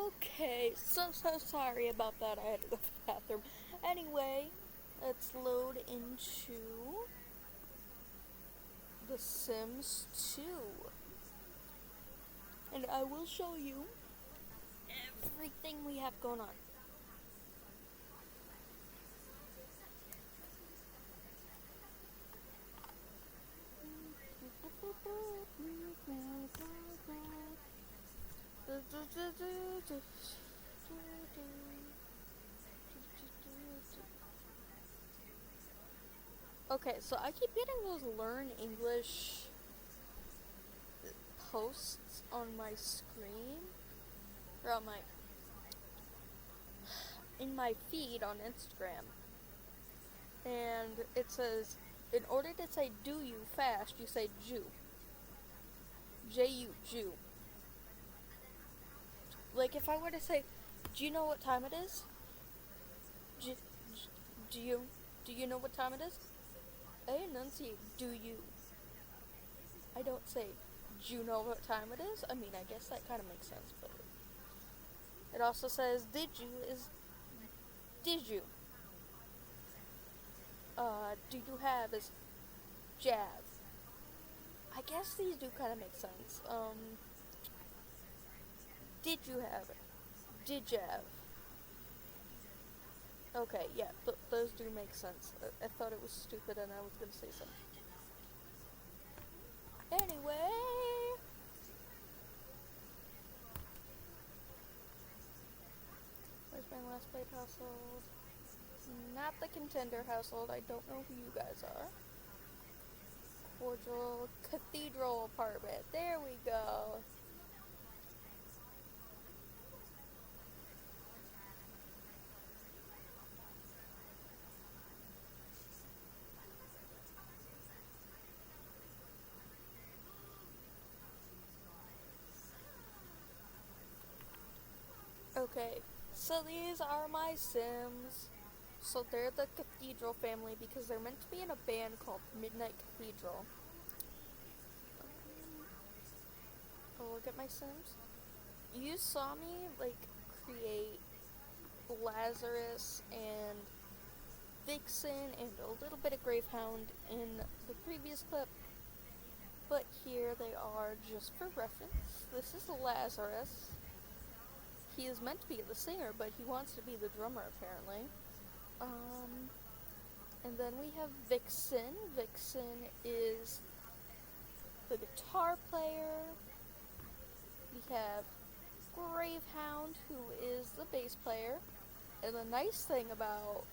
Okay, so sorry about that. I had to go to the bathroom. Anyway, let's load into The Sims 2. And I will show you everything we have going on. Okay, so I keep getting those learn English posts on my screen, or on in my feed on Instagram. And it says, in order to say do you fast, you say Jew. J-U, Jew. Like if I were to say, do you know what time it is? Do you know what time it is? I enunciate do you. I don't say, do you know what time it is? I mean, I guess that kind of makes sense, but it also says did you is did you. Do you have is jazz. I guess these do kind of make sense. Did you have it? Did you have? Okay, yeah, those do make sense. I thought it was stupid and I was gonna say something. Anyway, where's my last played household? Not the contender household. I don't know who you guys are. Cordial Cathedral apartment. There we go. Okay, so these are my Sims. So they're the Cathedral family because they're meant to be in a band called Midnight Cathedral. Oh, look at my Sims. You saw me, create Lazarus and Vixen and a little bit of Gravehound in the previous clip. But here they are just for reference. This is Lazarus. He is meant to be the singer, but he wants to be the drummer, apparently. And then we have Vixen. Vixen is the guitar player. We have Gravehound, who is the bass player. And the nice thing about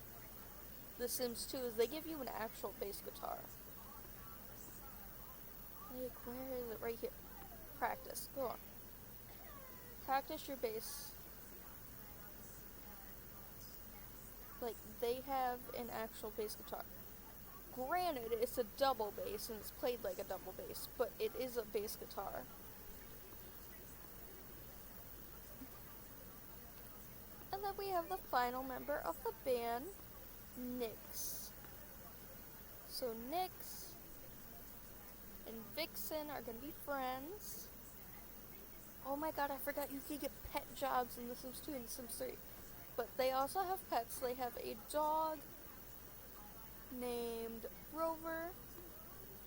The Sims 2 is they give you an actual bass guitar. Where is it? Right here. Practice. Go on. Practice your bass. They have an actual bass guitar. Granted, it's a double bass, and it's played like a double bass, but it is a bass guitar. And then we have the final member of the band, Nyx. So Nyx and Vixen are gonna be friends. Oh my god, I forgot you can get pet jobs in The Sims 2 and The Sims 3. But they also have pets. They have a dog named Rover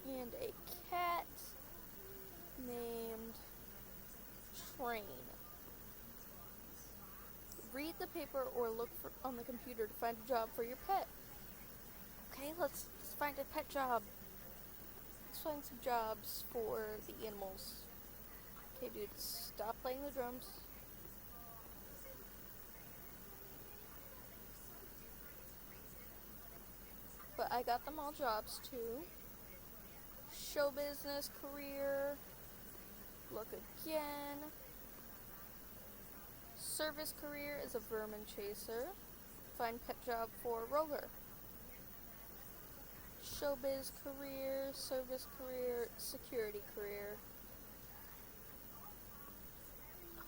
and a cat named Train. Read the paper or look on the computer to find a job for your pet. Okay, let's find a pet job. Let's find some jobs for the animals. Okay, dude, stop playing the drums. But I got them all jobs too. Show business, career, look again. Service career is a vermin chaser. Find pet job for Rover. Showbiz career, service career, security career.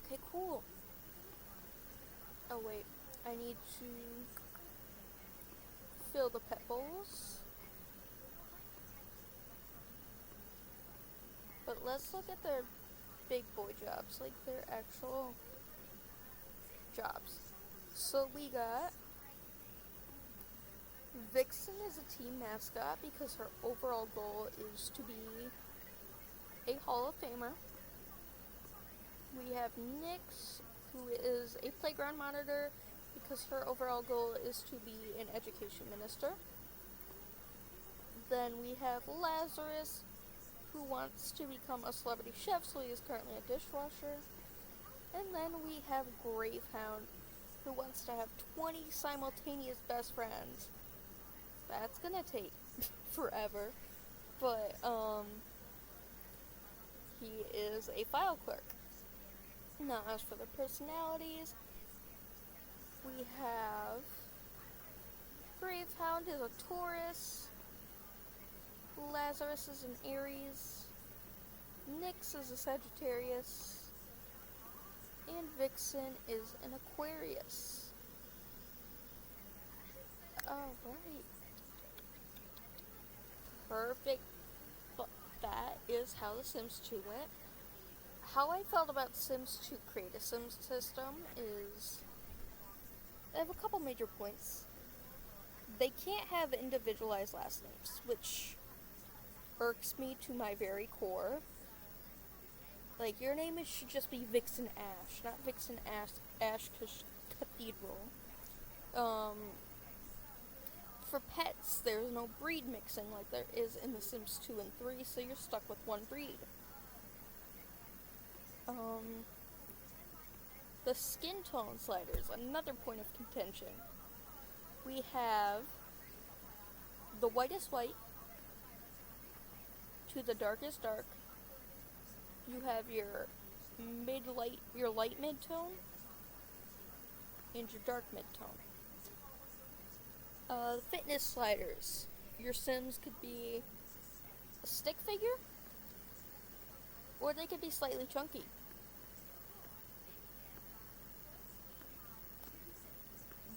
Okay, cool. Oh wait, I need to fill the pet bowls. But let's look at their big boy jobs, like their actual jobs. So we got Vixen is a team mascot because her overall goal is to be a Hall of Famer. We have Nyx, who is a playground monitor because her overall goal is to be an education minister. Then we have Lazarus, who wants to become a celebrity chef, so he is currently a dishwasher. And then we have Gravehound, who wants to have 20 simultaneous best friends. That's gonna take forever, but he is a file clerk. Now, as for the personalities, we have Gravehound is a Taurus, Lazarus is an Aries, Nyx is a Sagittarius, and Vixen is an Aquarius. Alright. Perfect. But that is how The Sims 2 went. How I felt about Sims 2 Create a Sims system is I have a couple major points. They can't have individualized last names, which irks me to my very core. Like, your name should just be Vixen Ash, not Vixen Ash Cathedral. For pets, there's no breed mixing like there is in The Sims 2 and 3, so you're stuck with one breed. The skin tone sliders, another point of contention. We have the whitest white to the darkest dark. You have your light mid-tone, and your dark mid-tone. Fitness sliders. Your Sims could be a stick figure, or they could be slightly chunky.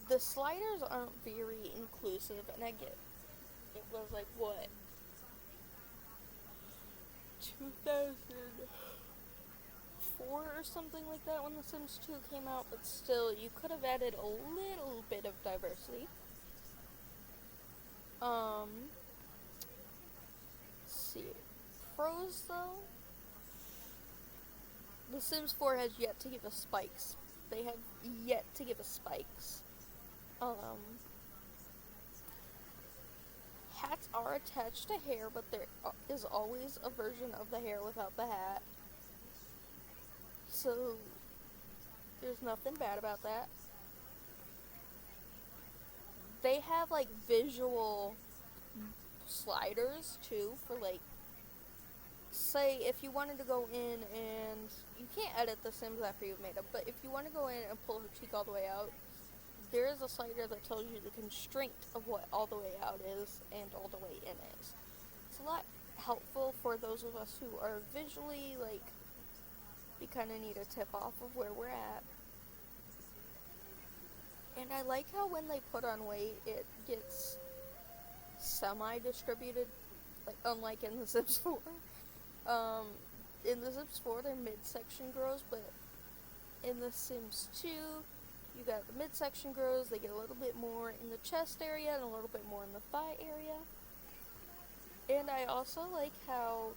The sliders aren't very inclusive, and I get it was like, what, 2004 or something like that when The Sims 2 came out, but still, you could have added a little bit of diversity. Let's see. Pros, though, The Sims 4 has yet to give us spikes. They have yet to give us spikes. Hats are attached to hair, but there is always a version of the hair without the hat. So, there's nothing bad about that. They have, like, visual sliders, too, for, like, say, if you wanted to go in and, you can't edit the Sims after you've made them, but if you want to go in and pull her cheek all the way out, there is a slider that tells you the constraint of what all the way out is and all the way in is. It's a lot helpful for those of us who are visually, like, we kind of need a tip off of where we're at. And I like how when they put on weight, it gets semi-distributed, like, unlike in The Sims 4. In The Sims 4, their midsection grows, but in The Sims 2, you got the midsection grows, they get a little bit more in the chest area and a little bit more in the thigh area. And I also like how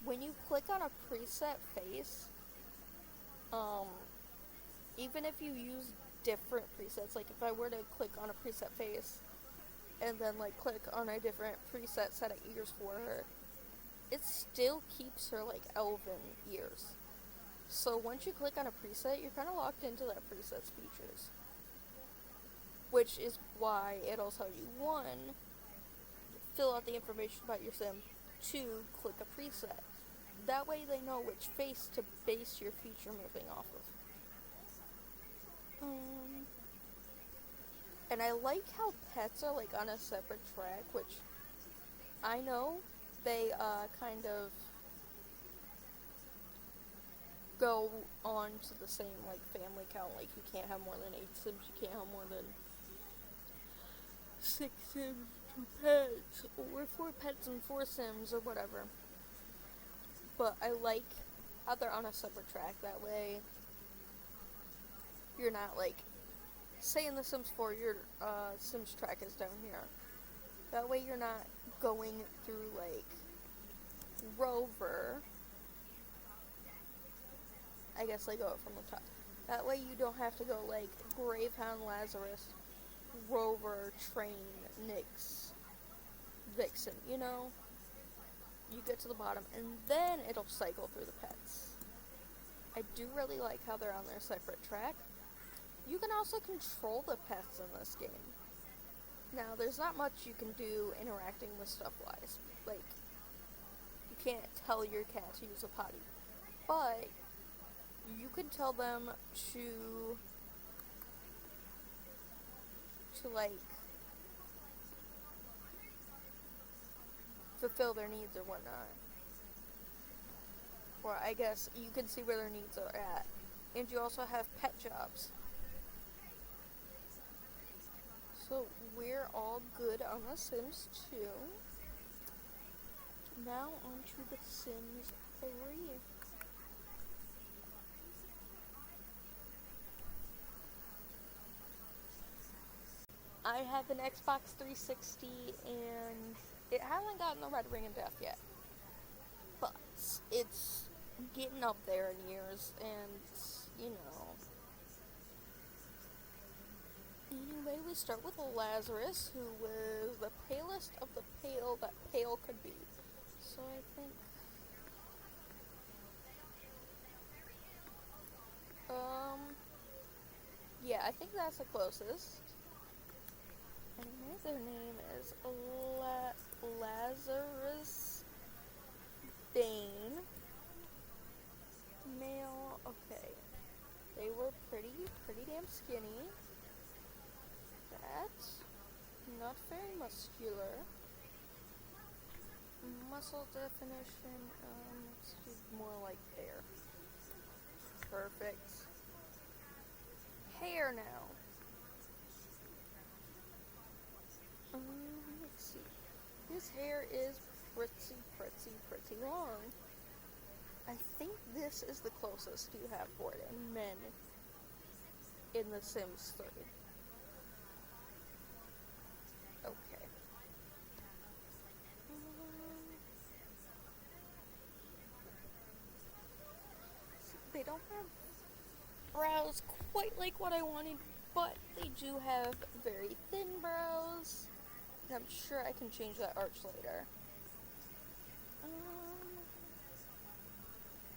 when you click on a preset face, even if you use different presets, like if I were to click on a preset face and then like click on a different preset set of ears for her, it still keeps her like elven ears. So once you click on a preset, you're kind of locked into that preset's features. Which is why it'll tell you, 1, fill out the information about your sim, 2, click a preset. That way they know which face to base your feature moving off of. And I like how pets are like on a separate track, which I know they kind of go on to the same like family count. Like you can't have more than 8 Sims, you can't have more than 6 Sims, 2 pets, or 4 pets and 4 Sims, or whatever. But I like how they're on a separate track. That way you're not like, say in The Sims 4 your Sims track is down here. That way you're not going through like Rover. I guess I go from the top. That way you don't have to go like Gravehound, Lazarus, Rover, Train, Nyx, Vixen, you know? You get to the bottom and then it'll cycle through the pets. I do really like how they're on their separate track. You can also control the pets in this game. Now, there's not much you can do interacting with stuff-wise. Like, you can't tell your cat to use a potty. But, you can tell them to like, fulfill their needs or whatnot. Or, I guess, you can see where their needs are at. And you also have pet jobs. So, we're all good on The Sims 2. Now, on to The Sims 3. I have an Xbox 360 and it hasn't gotten the red ring of death yet. But it's getting up there in years and, you know. Anyway, we start with Lazarus, who was the palest of the pale that pale could be. So I think... yeah, I think that's the closest. Anyway, their name is Lazarus Bane. Male, okay. They were pretty damn skinny. That's not very muscular. Muscle definition, let's do more like hair. Perfect. Hair now. Let's see. His hair is pretty long. I think this is the closest you have for it in men in The Sims 3. Okay. They don't have brows quite like what I wanted, but they do have very thin brows. And I'm sure I can change that arch later.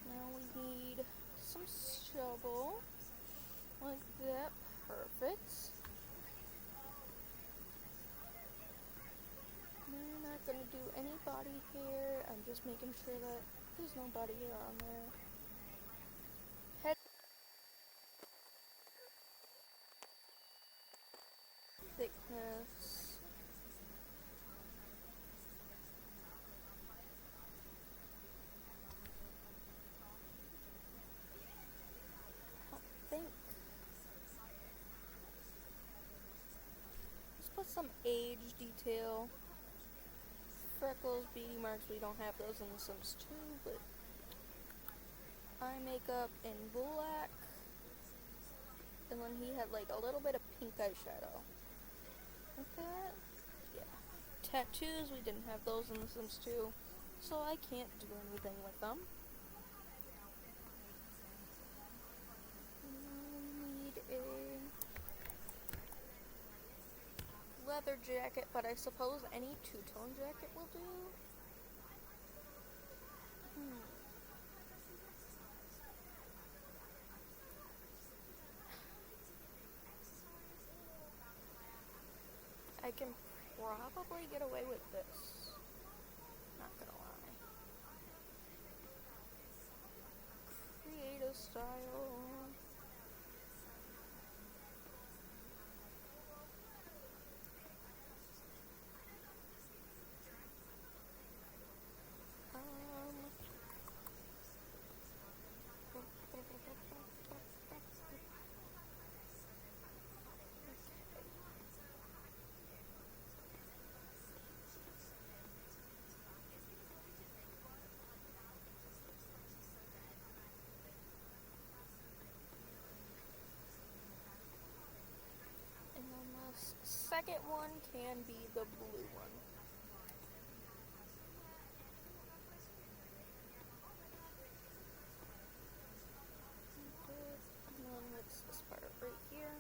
Now we need some stubble. Like that. Perfect. We're not going to do any body hair. I'm just making sure that there's no body hair on there. Head thickness. I think. Let's put some age detail. Freckles, beauty marks, we don't have those in The Sims 2, but eye makeup in black. And then he had like a little bit of pink eyeshadow. Like that? Yeah. Tattoos, we didn't have those in The Sims 2, so I can't do anything with them. We need a leather jacket, but I suppose any two-tone jacket will do. I can probably get away with this. Not gonna lie. Creative style. second one can be the blue one. And then what's this part right here?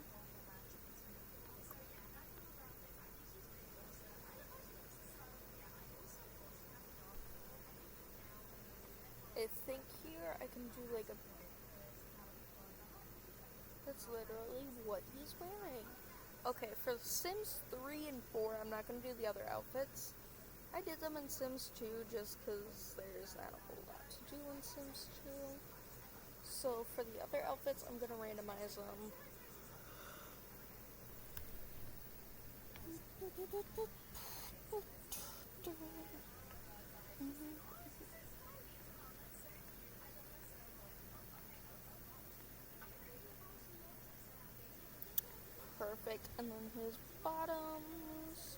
I think here I can do like a... That's literally what he's wearing. Okay, for Sims 3 and 4, I'm not going to do the other outfits. I did them in Sims 2 just because there's not a whole lot to do in Sims 2. So for the other outfits, I'm going to randomize them. Perfect. And then his bottoms.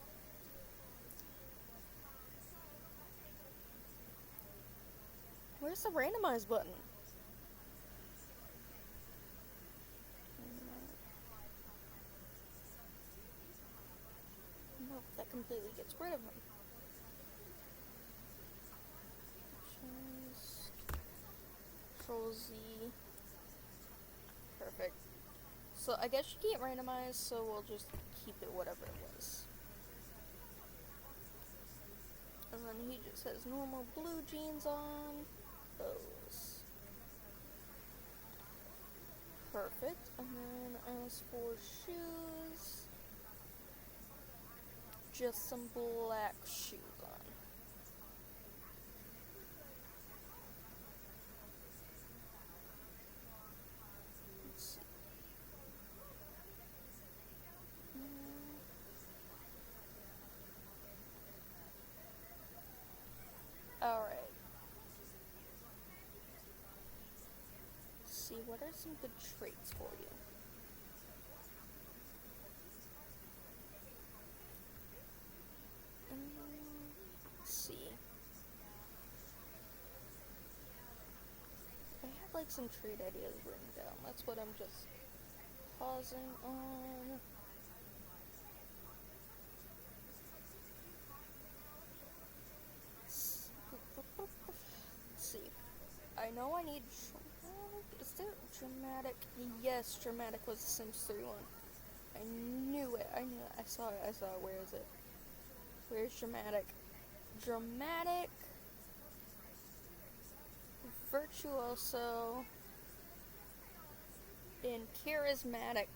Where's the randomize button? Nope, that completely gets rid of him. Control Z. Perfect. So I guess you can't randomize, so we'll just keep it whatever it was. And then he just has normal blue jeans on. Those. Perfect. And then as for shoes, just some black shoes on. Let's see. Alright. See, what are some good traits for you? Let's see. I have like some trait ideas written down. That's what I'm just pausing on. Let's see. I know I need dramatic. Is there dramatic? Yes, dramatic was the Sims 3 one. I knew it. I saw it. Where is it? Where's dramatic? Dramatic. Virtuoso. And charismatic.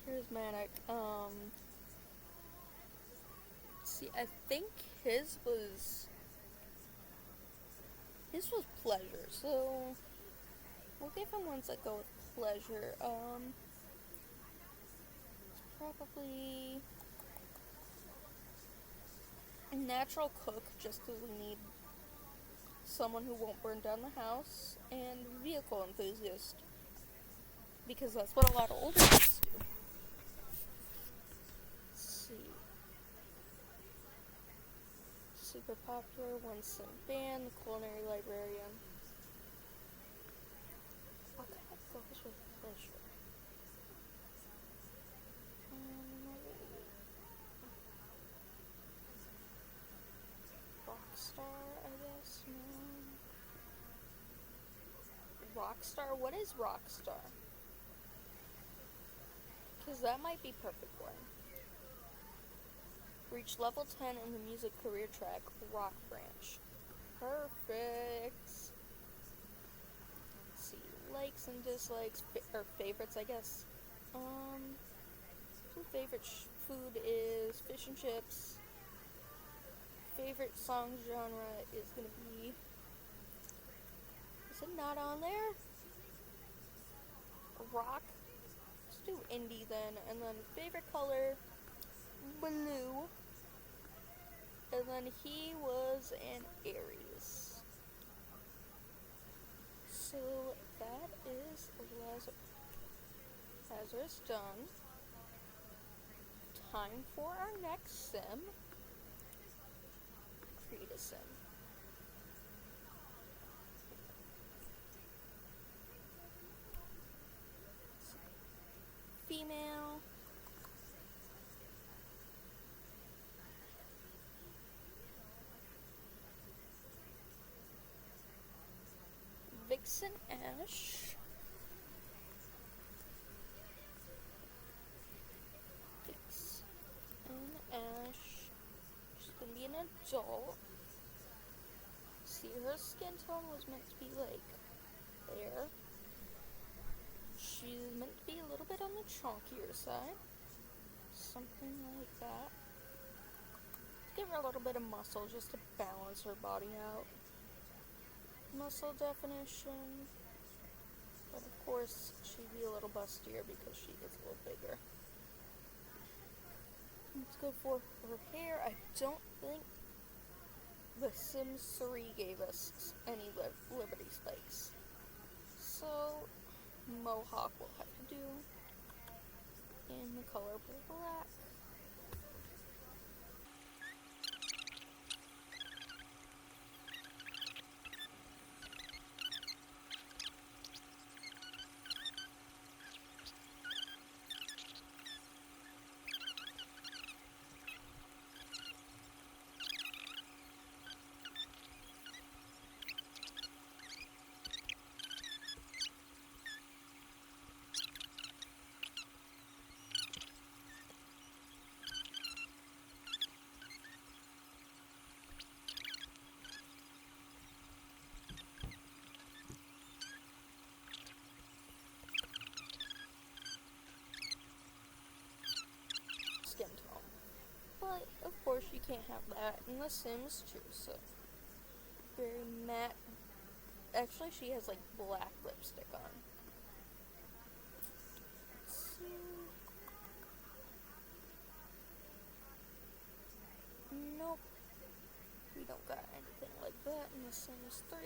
Charismatic. See, I think his was pleasure, so we'll give him ones that go with pleasure. Probably a natural cook, just because we need someone who won't burn down the house, and vehicle enthusiast, because that's what a lot of older kids do. Let's see. Super popular, one sim band, culinary librarian. What the heck goes with pleasure? Rockstar, I guess. No. Rockstar? What is Rockstar? Because that might be perfect for him. Reach level 10 in the music career track, Rock Branch. Perfect. Let's see, likes and dislikes, or favorites, I guess. Favorite food is fish and chips. Favorite song genre is gonna be... Is it not on there? Rock? Let's do indie then. And then favorite color, blue. And then he was an Aries. So that is Lazarus done. Time for our next sim. Create a sim. Vixen Ash. Vixen Ash. She's gonna be an adult. See, her skin tone was meant to be like there. She's meant to be a little bit on the chunkier side. Something like that. Give her a little bit of muscle just to balance her body out. Muscle definition. But of course, she'd be a little bustier because she is a little bigger. Let's go for her hair. I don't think The Sims 3 gave us any Liberty Spikes. So, Mohawk will have to do in the color black. Skin tone. But, of course, you can't have that in The Sims 2, so very matte. Actually, she has, like, black lipstick on. So, nope. We don't got anything like that in The Sims 3.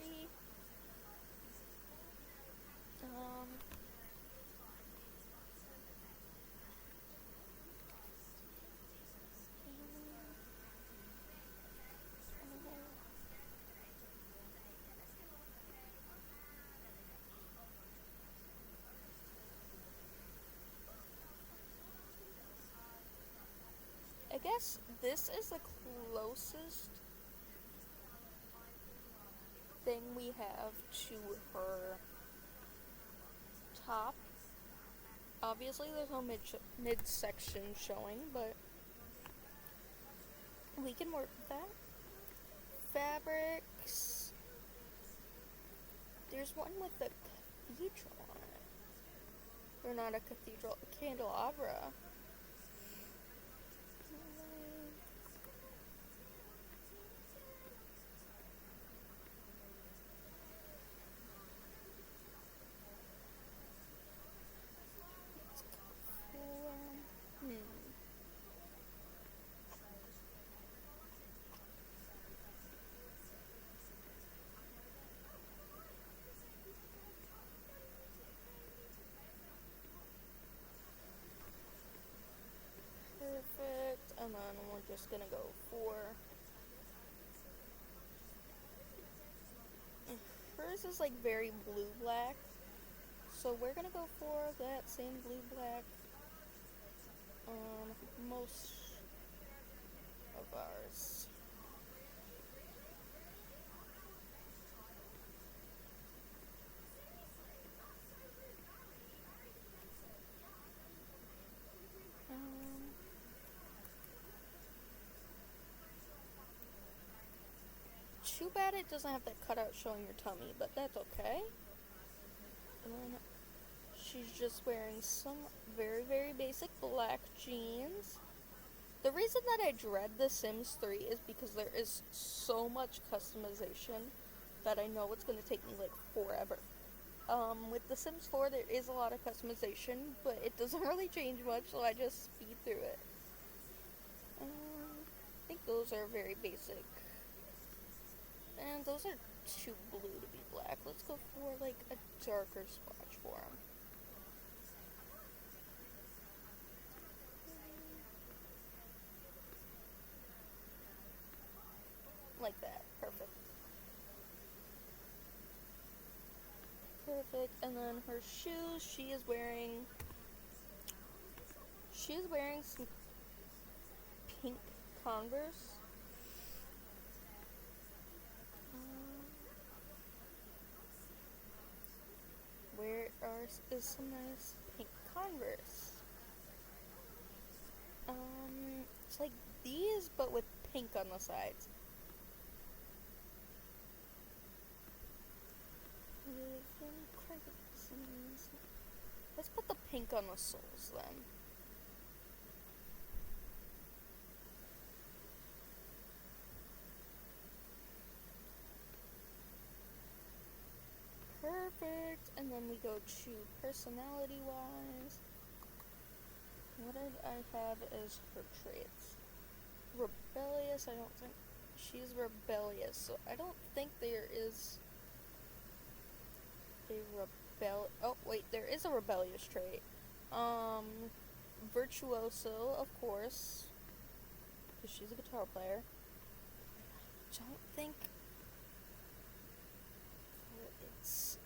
I guess this is the closest thing we have to her top. Obviously, there's no midsection showing, but we can work with that. Fabrics. There's one with the cathedral on it. Or not a cathedral, a candelabra. Perfect, and then we're just gonna go for hers is like very blue black, so we're gonna go for that same blue black on most of ours. Too bad it doesn't have that cutout showing your tummy, but that's okay. And then she's just wearing some very, very basic black jeans. The reason that I dread The Sims 3 is because there is so much customization that I know it's going to take me like forever. With The Sims 4 there is a lot of customization, but it doesn't really change much, so I just speed through it. I think those are very basic. And those are too blue to be black. Let's go for like a darker splotch for them. Like that. Perfect. Perfect. And then her shoes, she is wearing some pink Converse. is some nice pink Converse. It's like these, but with pink on the sides. Let's put the pink on the soles then. Perfect. And then we go to personality wise. What did I have as her traits? Rebellious. I don't think she's rebellious, so I don't think there is a oh wait, there is a rebellious trait. Virtuoso, of course, because she's a guitar player. I don't think it's...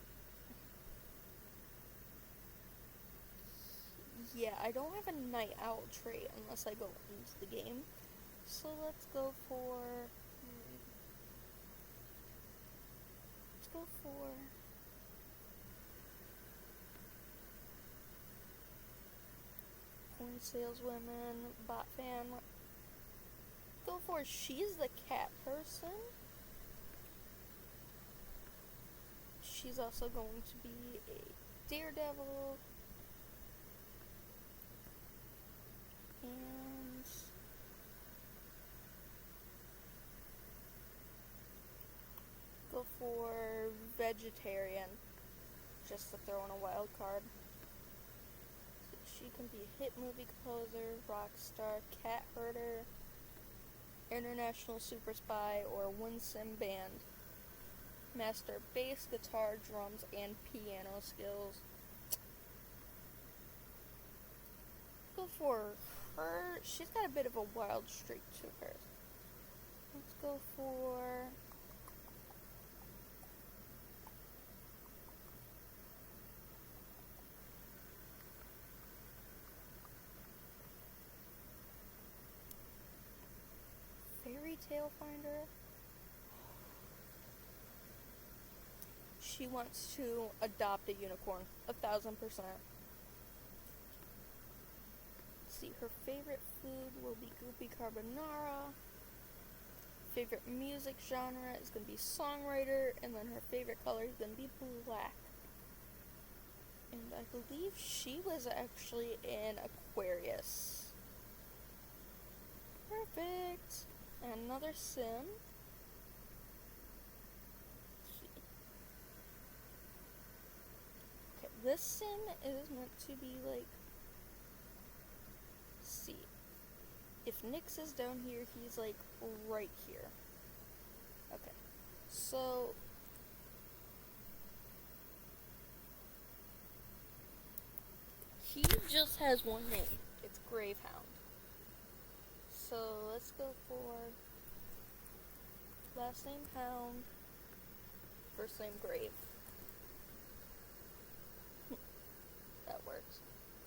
Yeah, I don't have a night owl trait unless I go into the game. So let's go for... Coin saleswoman, bot fan. Go for she's the cat person. She's also going to be a daredevil. And go for vegetarian, just to throw in a wild card. So she can be a hit movie composer, rock star, cat herder, international super spy, or one sim band. Master bass, guitar, drums, and piano skills. Go for her. She's got a bit of a wild streak to her. Let's go for... Fairy Tale Finder. She wants to adopt a unicorn, 1,000%. See, her favorite food will be goopy carbonara. Favorite music genre is going to be songwriter, and then her favorite color is going to be black. And I believe she was actually in Aquarius. Perfect. And another sim. Okay, this sim is meant to be like... See. If Nyx is down here, he's like right here. Okay. So... he just has one name. It's Gravehound. So let's go for last name Hound, first name Grave. That works.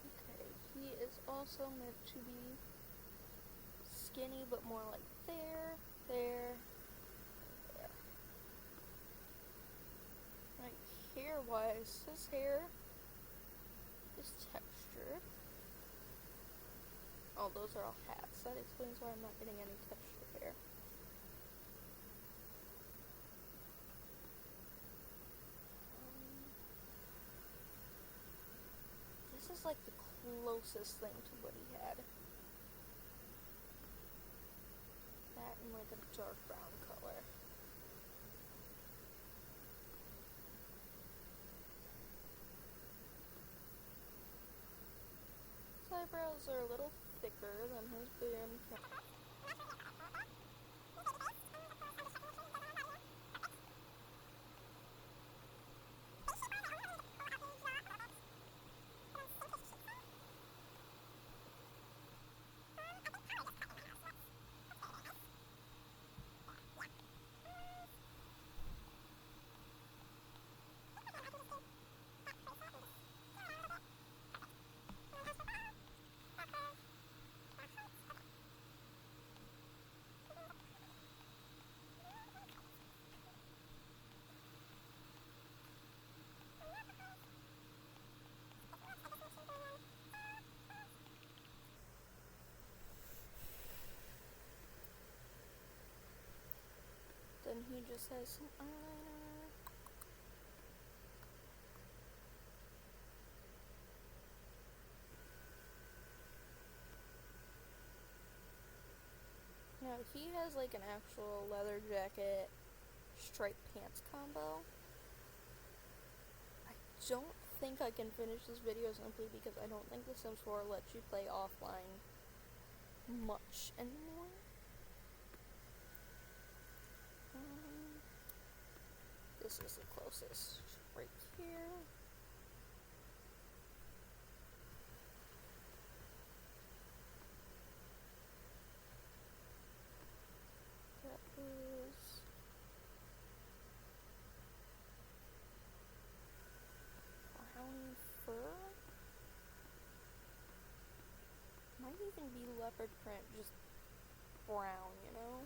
Okay, he is also meant to be skinny, but more like there. Like hair-wise, his hair is textured. Oh, those are all hats. That explains why I'm not getting any texture hair. This is like the closest thing to what he had. That in like a dark brown color. His eyebrows are a little thicker than his band. just has some eyeliner. Now he has like an actual leather jacket, striped pants combo. I don't think I can finish this video simply because I don't think The Sims 4 lets you play offline much anymore. This is the closest, right here. That is brown fur. Might even be leopard print, just brown, you know?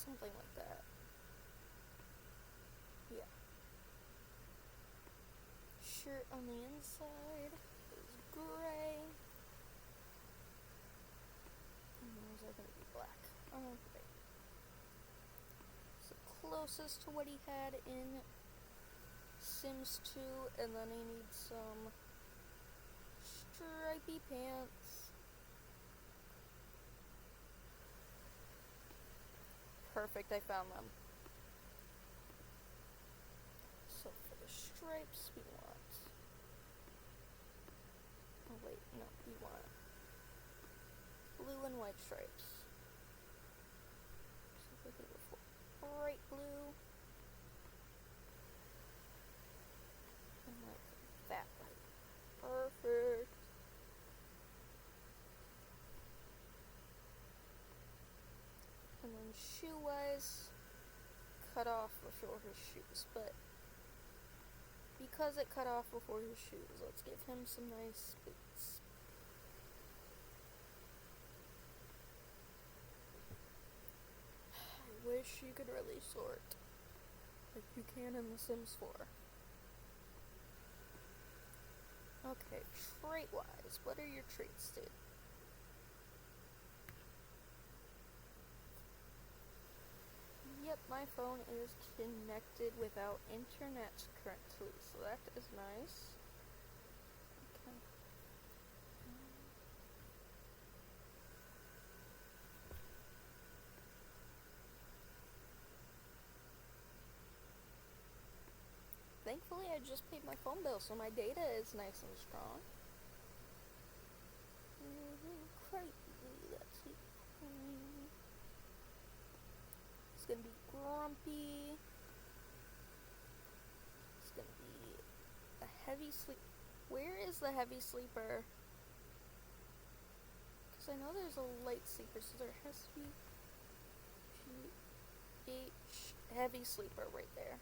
Something like that. Yeah. Shirt on the inside is gray. And those are gonna be black. Okay. So closest to what he had in Sims 2, and then he needs some stripy pants. Perfect, I found them. So for the stripes, we want... Oh wait, no, we want blue and white stripes. So we're gonna go for bright blue. And like that light. Perfect. And then shoe-wise, cut off before his shoes, but because it cut off before his shoes, let's give him some nice boots. I wish you could really sort like you can in The Sims 4. Okay, trait-wise, what are your traits, dude? Yep, my phone is connected without internet currently, so that is nice. Okay. Thankfully, I just paid my phone bill, so my data is nice and strong. Let's see. It's gonna be grumpy. It's gonna be a heavy sleep. Where is the heavy sleeper? Because I know there's a light sleeper, so there has to be H heavy sleeper right there.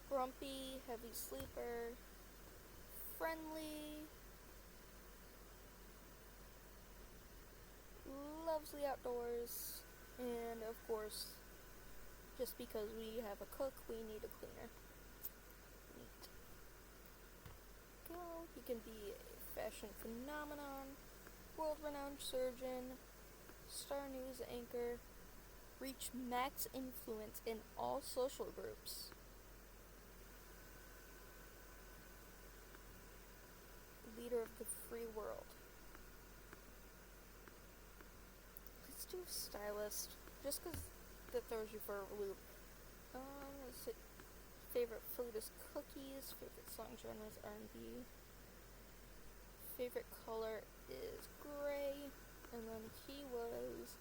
Grumpy, heavy sleeper, friendly, loves the outdoors, and of course, just because we have a cook, we need a cleaner. Neat. Go. He can be a fashion phenomenon, world-renowned surgeon, Star News anchor, reach max influence in all social groups. Leader of the free world. Let's do stylist, just because that throws you for a loop. Let's see. Favorite food is cookies. Favorite song genre is R&B. Favorite color is gray. And then he was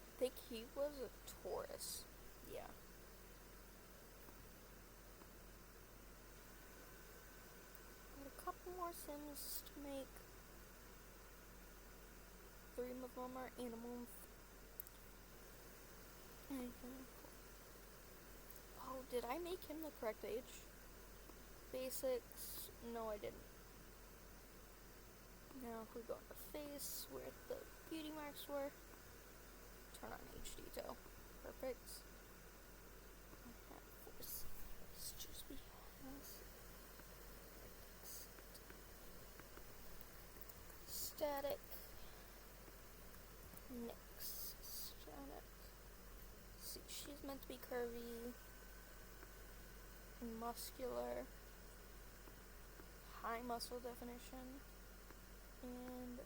I think he was a Taurus. Yeah. Got a couple more Sims to make. 3 of them are animals. Oh, did I make him the correct age? Basics? No, I didn't. Now, if we go to face, where the beauty marks were, turn on H detail. Perfect. Let's just be static. Next, static. See, she's meant to be curvy, muscular, high muscle definition, and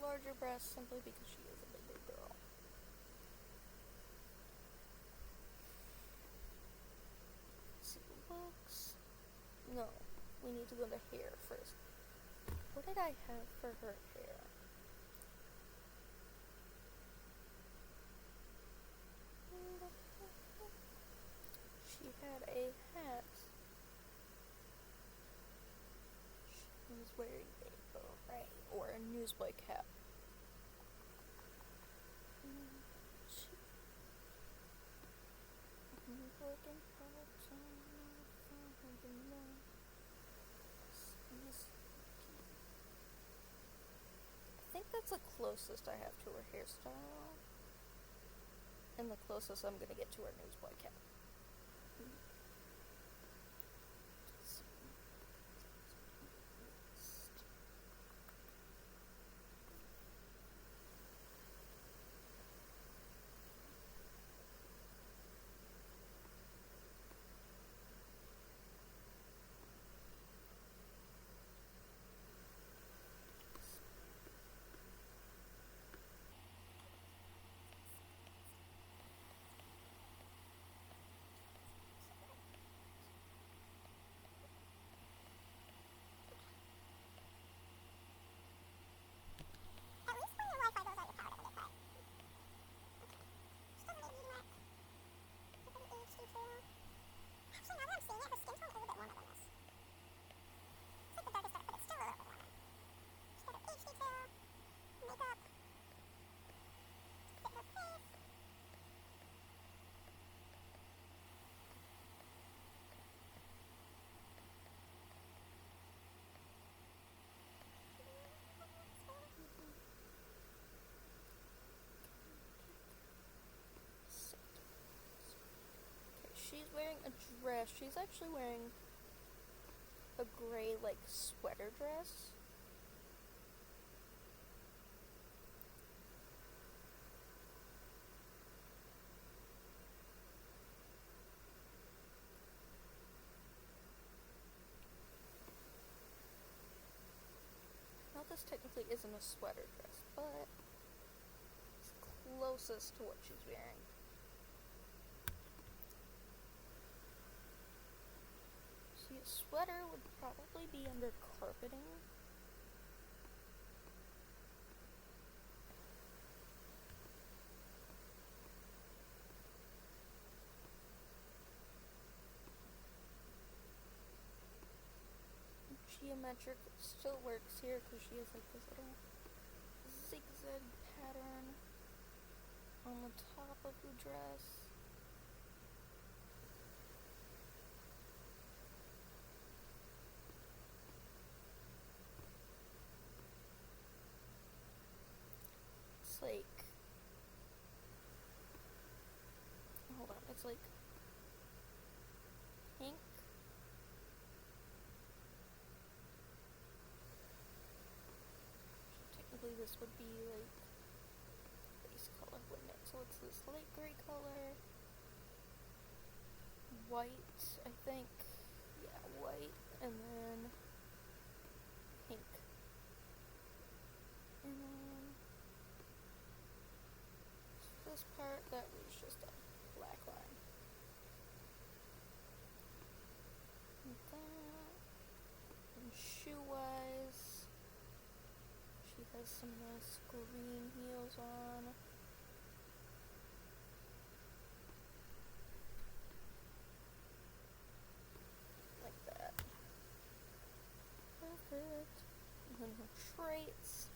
larger breasts simply because she is a bigger girl. Let's see, looks. No, we need to go to hair first. What did I have for her hair? She had a hat. She was wearing a beret or a newsboy cap. I think that's the closest I have to her hairstyle. And the closest I'm gonna get to her newsboy cap. She's wearing a dress. She's actually wearing a gray, like, sweater dress. Now, this technically isn't a sweater dress, but it's closest to what she's wearing. See, a sweater would probably be under carpeting. Geometric still works here because she has like this little zigzag pattern on the top of the dress. It's like, hold on, it's like pink. Technically this would be like base color, wouldn't it? So it's this light gray color, white, I think, yeah, white, and then pink. And then this part, that was just a black line. And that, and shoe-wise, then her traits.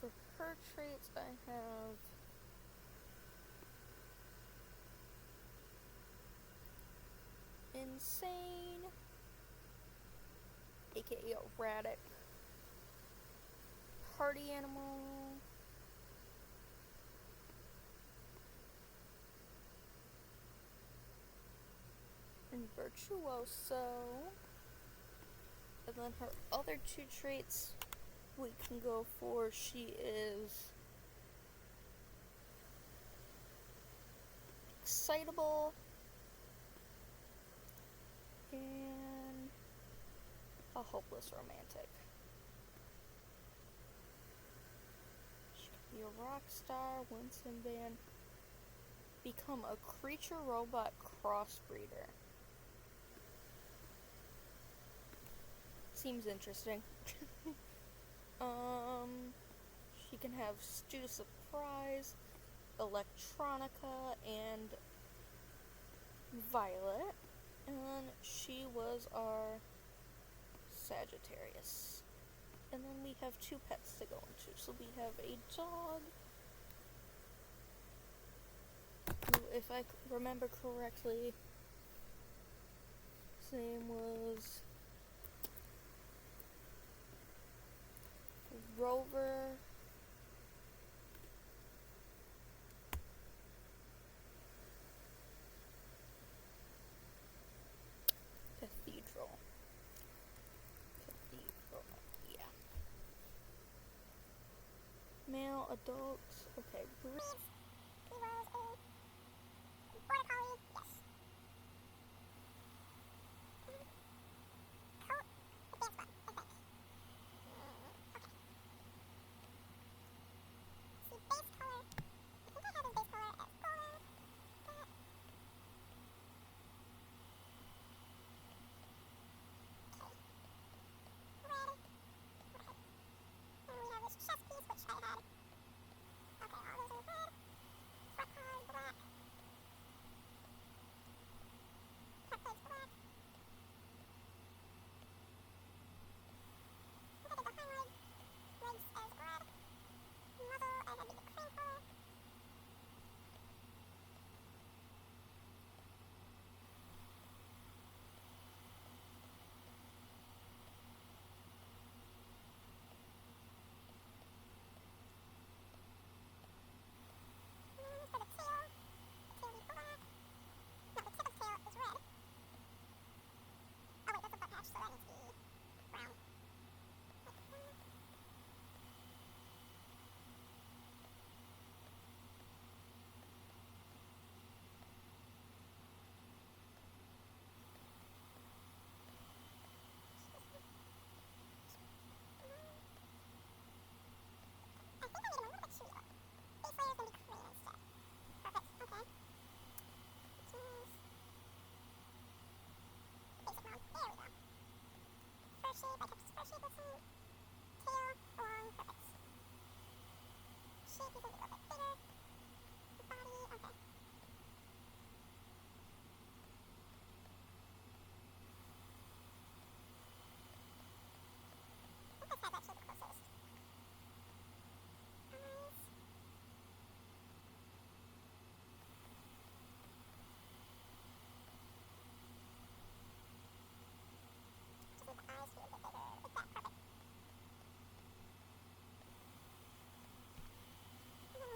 For her traits, I have insane, aka erratic, party animal, and virtuoso. And then her other two traits we can go for, she is excitable and a hopeless romantic. She can be a rock star, Winston band, become a creature robot crossbreeder. Seems interesting. She can have Stew Surprise, Electronica, and Violet. And she was our Sagittarius. And then we have two pets to go into. So we have a dog, who, if I remember correctly, his name was Rover. Cathedral. Yeah. Male, adults. Okay. He was a border collie. Yes. Coat, advanced one, I think. Okay. See, base color. I think I have his base color as gold. But okay. Red. Okay. And we have this chest piece, which I had. Okay, all those are red. Front card, black. Front legs, black. I think I did the hind leg. Legs as red. Muzzle, I had the cream color. For the tail is black. No, the tip of the tail is red. Oh wait, that's a butt patch, so that needs to be brown. Like that. I think I made him a little bit chewy though. Base layer is going to be cream instead. Perfect, okay. Choose basic mode. There we go. Fur shape, I kept his fur shape the same. Tail, long, perfect. Shape is going to be a little bit bigger. Body, okay. I think this guy's actually the closest. Eyes. Just need the eyes to be a bit bigger. Like that, perfect. And then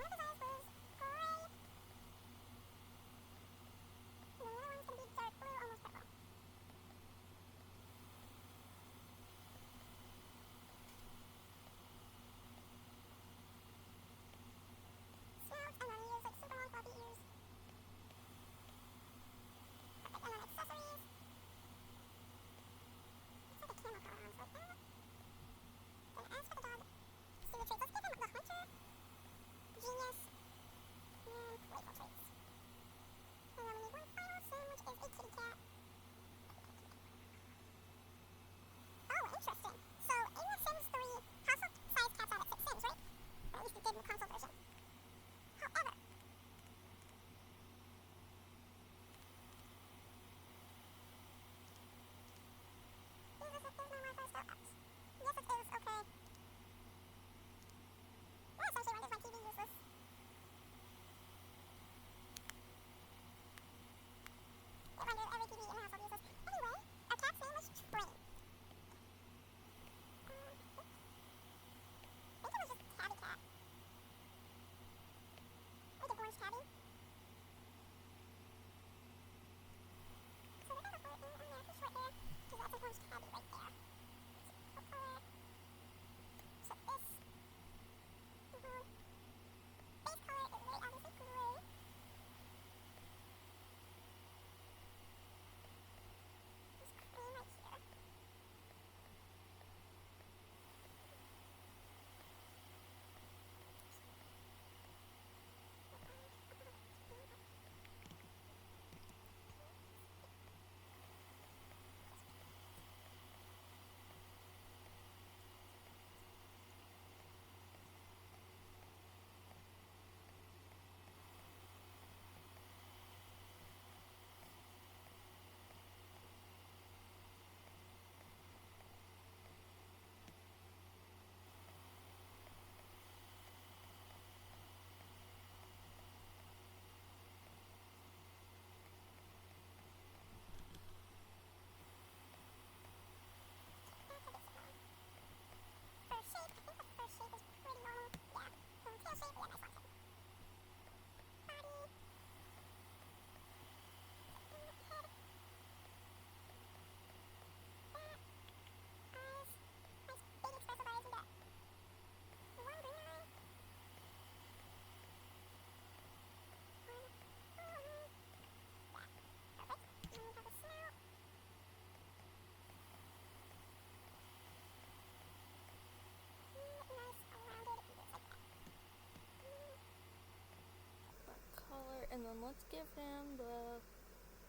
then let's give him the,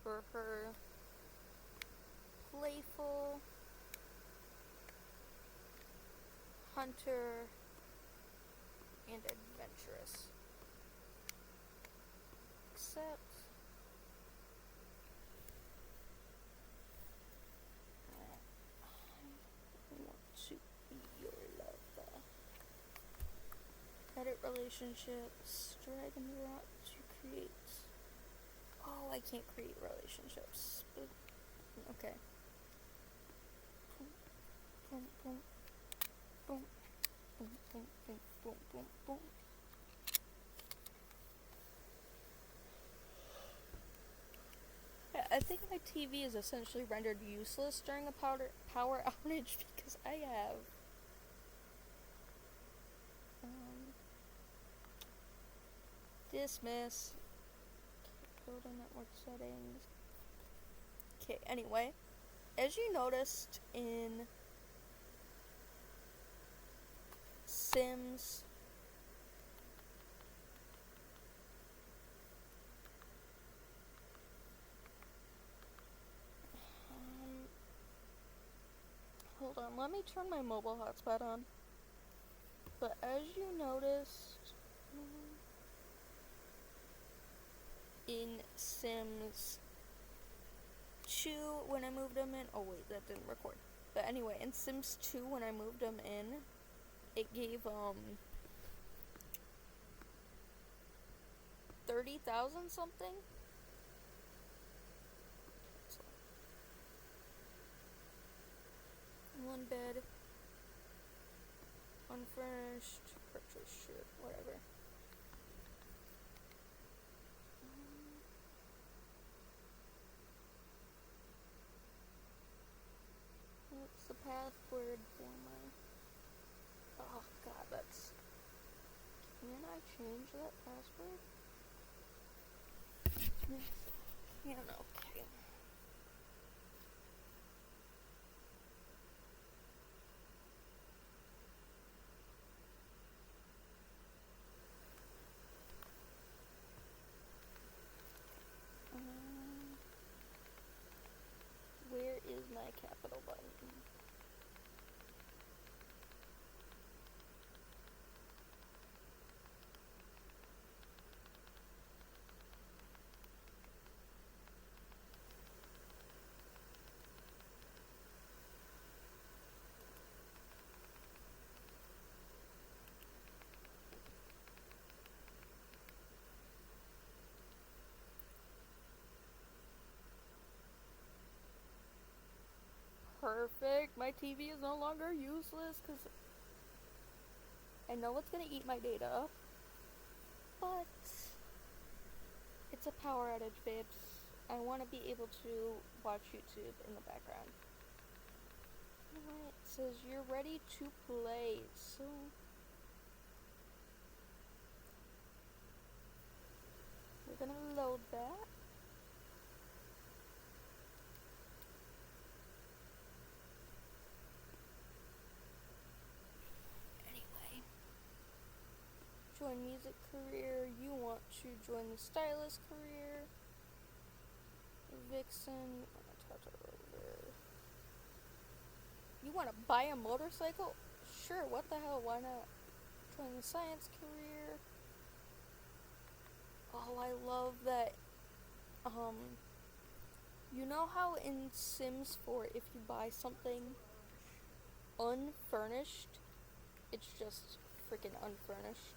or her, playful, hunter, and adventurous. Except I want to be your lover. Edit relationships. Drag and drop to create. Oh, I can't create relationships. But, okay. Boom, boom, boom, boom, boom, boom, boom, boom, boom. Yeah, I think my TV is essentially rendered useless during a power outage because I have dismiss. Go to network settings. Okay, anyway, as you noticed in Sims, hold on, let me turn my mobile hotspot on. But as you noticed in Sims 2 when I moved them in, oh wait, that didn't record. But anyway, in Sims 2 when I moved them in, it gave 30,000 something. So, one bed, unfurnished, purchase, sure, whatever. What's the password for my... Oh god, that's... Can I change that password? Yes, I can, okay. Where is my capital button? Perfect. My TV is no longer useless because I know it's gonna eat my data, but it's a power outage, babes. I want to be able to watch YouTube in the background. Alright, it says you're ready to play, so we're gonna load that. Anyway, join music career. You want to join the stylist career. Vixen. You want to buy a motorcycle? Sure, what the hell, why not? Join the science career. Oh, I love that. You know how in Sims 4, if you buy something unfurnished, it's just freaking unfurnished?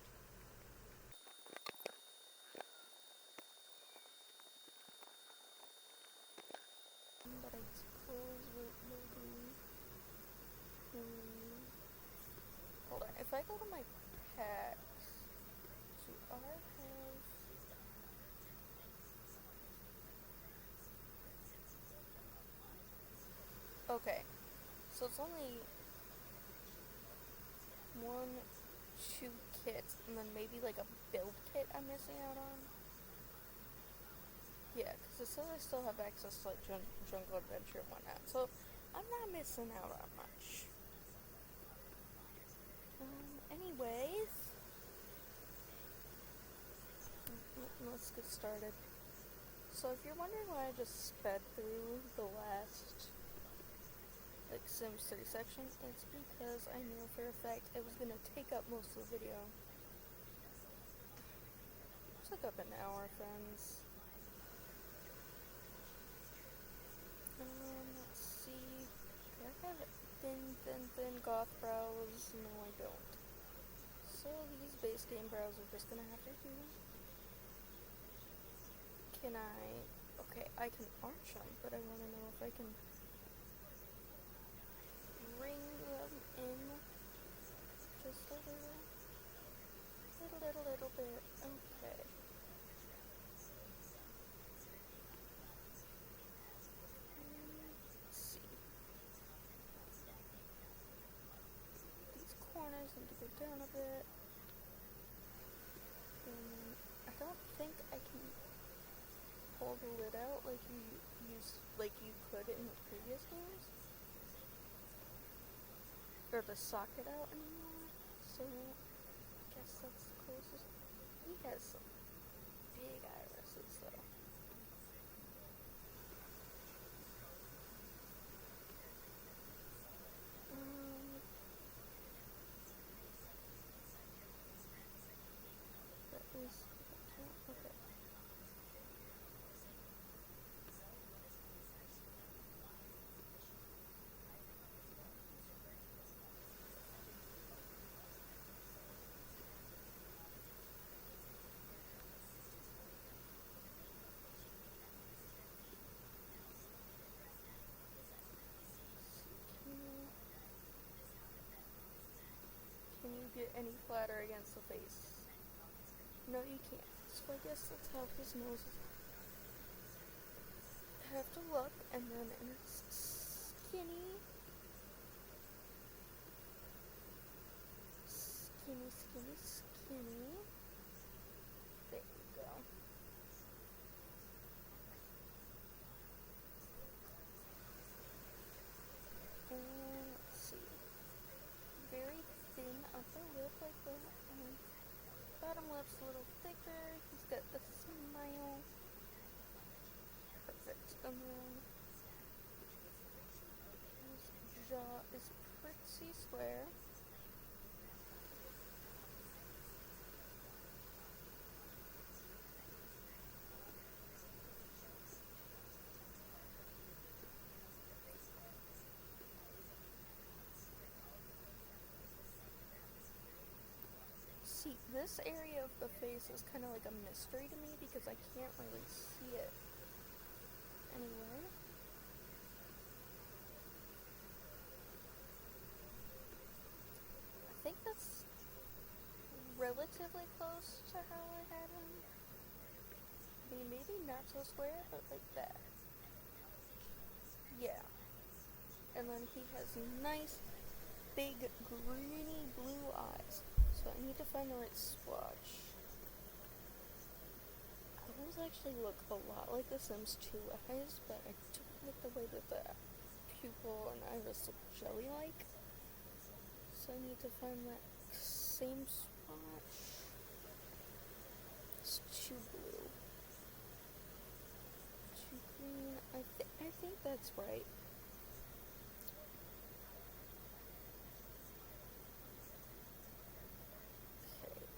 But I suppose we'll do... Hold on, if I go to my packs, do I have... Okay, so it's only 1, 2 kits, and then maybe like a build kit I'm missing out on. Yeah, because it says I still have access to like Jungle Adventure and whatnot, so I'm not missing out on much. Anyways, let's get started. So if you're wondering why I just sped through the last Sims 3 section, it's because I knew for a fact it was gonna take up most of the video. It took up an hour, friends. Let's see. Do I have thin goth brows? No, I don't. So these base game brows are just gonna have to do. Can I... Okay, I can arch them, but I want to know if I can bring them in just a little bit. Okay. Let's see. These corners need to go down a bit. And I don't think I can pull the lid out like you could in the previous games, or the socket out anymore. So I guess that's the closest. He has some big irises though. That is okay. Can you get any flatter against the face? No, you can't. So I guess that's how his nose is. Have to look, and then it's skinny. Skinny. There we go. Let's see. Very thin upper lip like that. And bottom lip's a little thicker. He's got the smile. Perfect. And then his jaw is pretty square. See, this area of the face is kind of like a mystery to me because I can't really see it anywhere. I think that's relatively close to how I had him. I mean, maybe not so square, but like that. Yeah. And then he has nice, big, greeny blue eyes. So I need to find the right swatch. Those actually look a lot like the Sims 2 eyes, but I don't like the way that the pupil and iris look jelly-like. So I need to find that same swatch. It's too blue. Too green. I think that's right.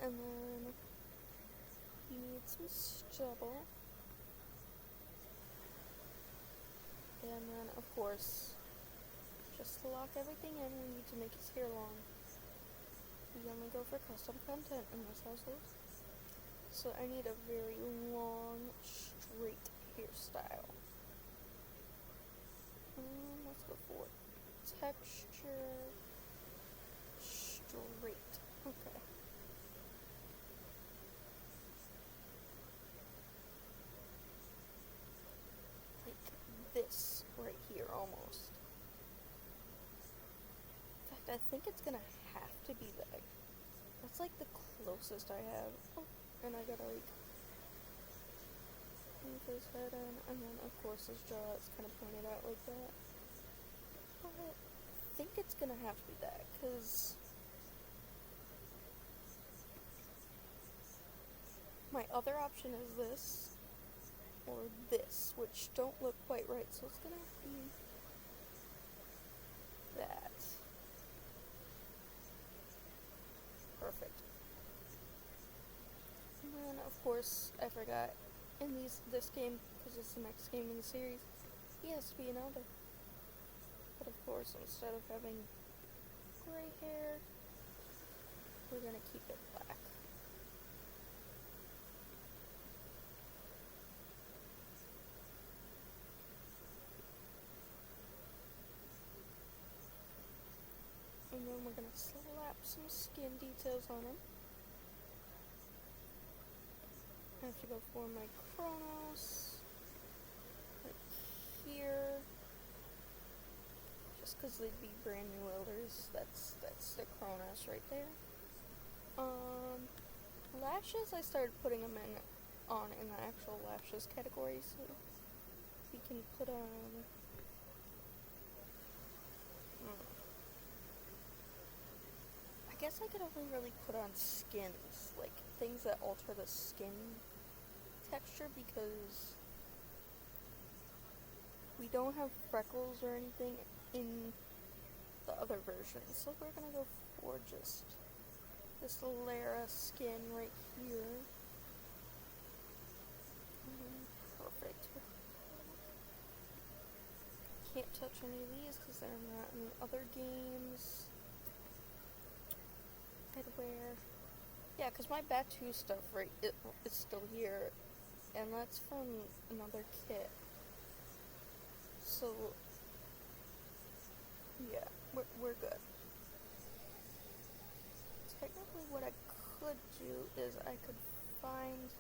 And then you need some stubble. And then, of course, just to lock everything in, we need to make his hair long. We only go for custom content in this household. So I need a very long, straight hairstyle. Let's go for texture, straight. Okay. This right here almost. In fact, I think it's gonna have to be that. That's like the closest I have. Oh, and I gotta like move his head in, and then of course his jaw is kind of pointed out like that. But I think it's gonna have to be that, cause my other option is this or this, which don't look quite right, so it's gonna be that. Perfect. And then, of course, I forgot, in this game, because it's the next game in the series, he has to be an elder. But of course, instead of having gray hair, we're gonna keep it black. And then we're gonna slap some skin details on him. I have to go for my Chronos, like here, just because they'd be brand new elders. That's the Chronos right there. Lashes, I started putting them in the actual lashes category, so we can put on. I guess I could only really put on skins, like things that alter the skin texture, because we don't have freckles or anything in the other version. So we're gonna go for just this Lara skin right here. Perfect. Can't touch any of these because they're not in other games. Headwear. Yeah, because my Batu stuff, right, it's still here, and that's from another kit. So, yeah, we're good. Technically, what I could do is I could find.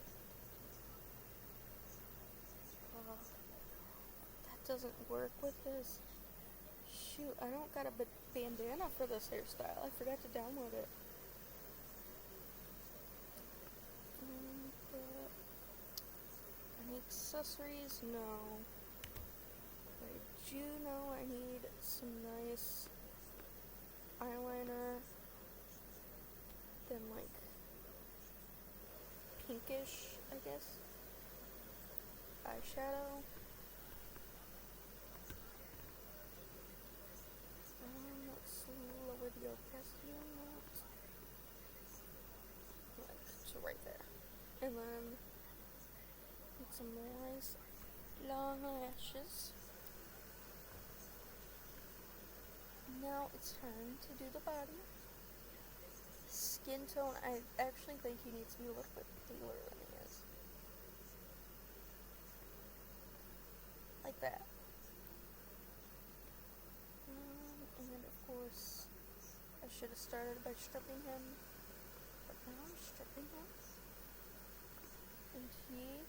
That doesn't work with this. Shoot, I don't got a bandana for this hairstyle. I forgot to download it. Any accessories? No. I do know I need some nice eyeliner. Then like pinkish, I guess, eyeshadow. Let's lower the opacity on that. Like to right there. And then get some nice long lashes. Now it's time to do the body. Skin tone, I actually think he needs to be a little bit paler than he is. Like that. And then of course, I should have started by stripping him. But now I'm stripping him. And he...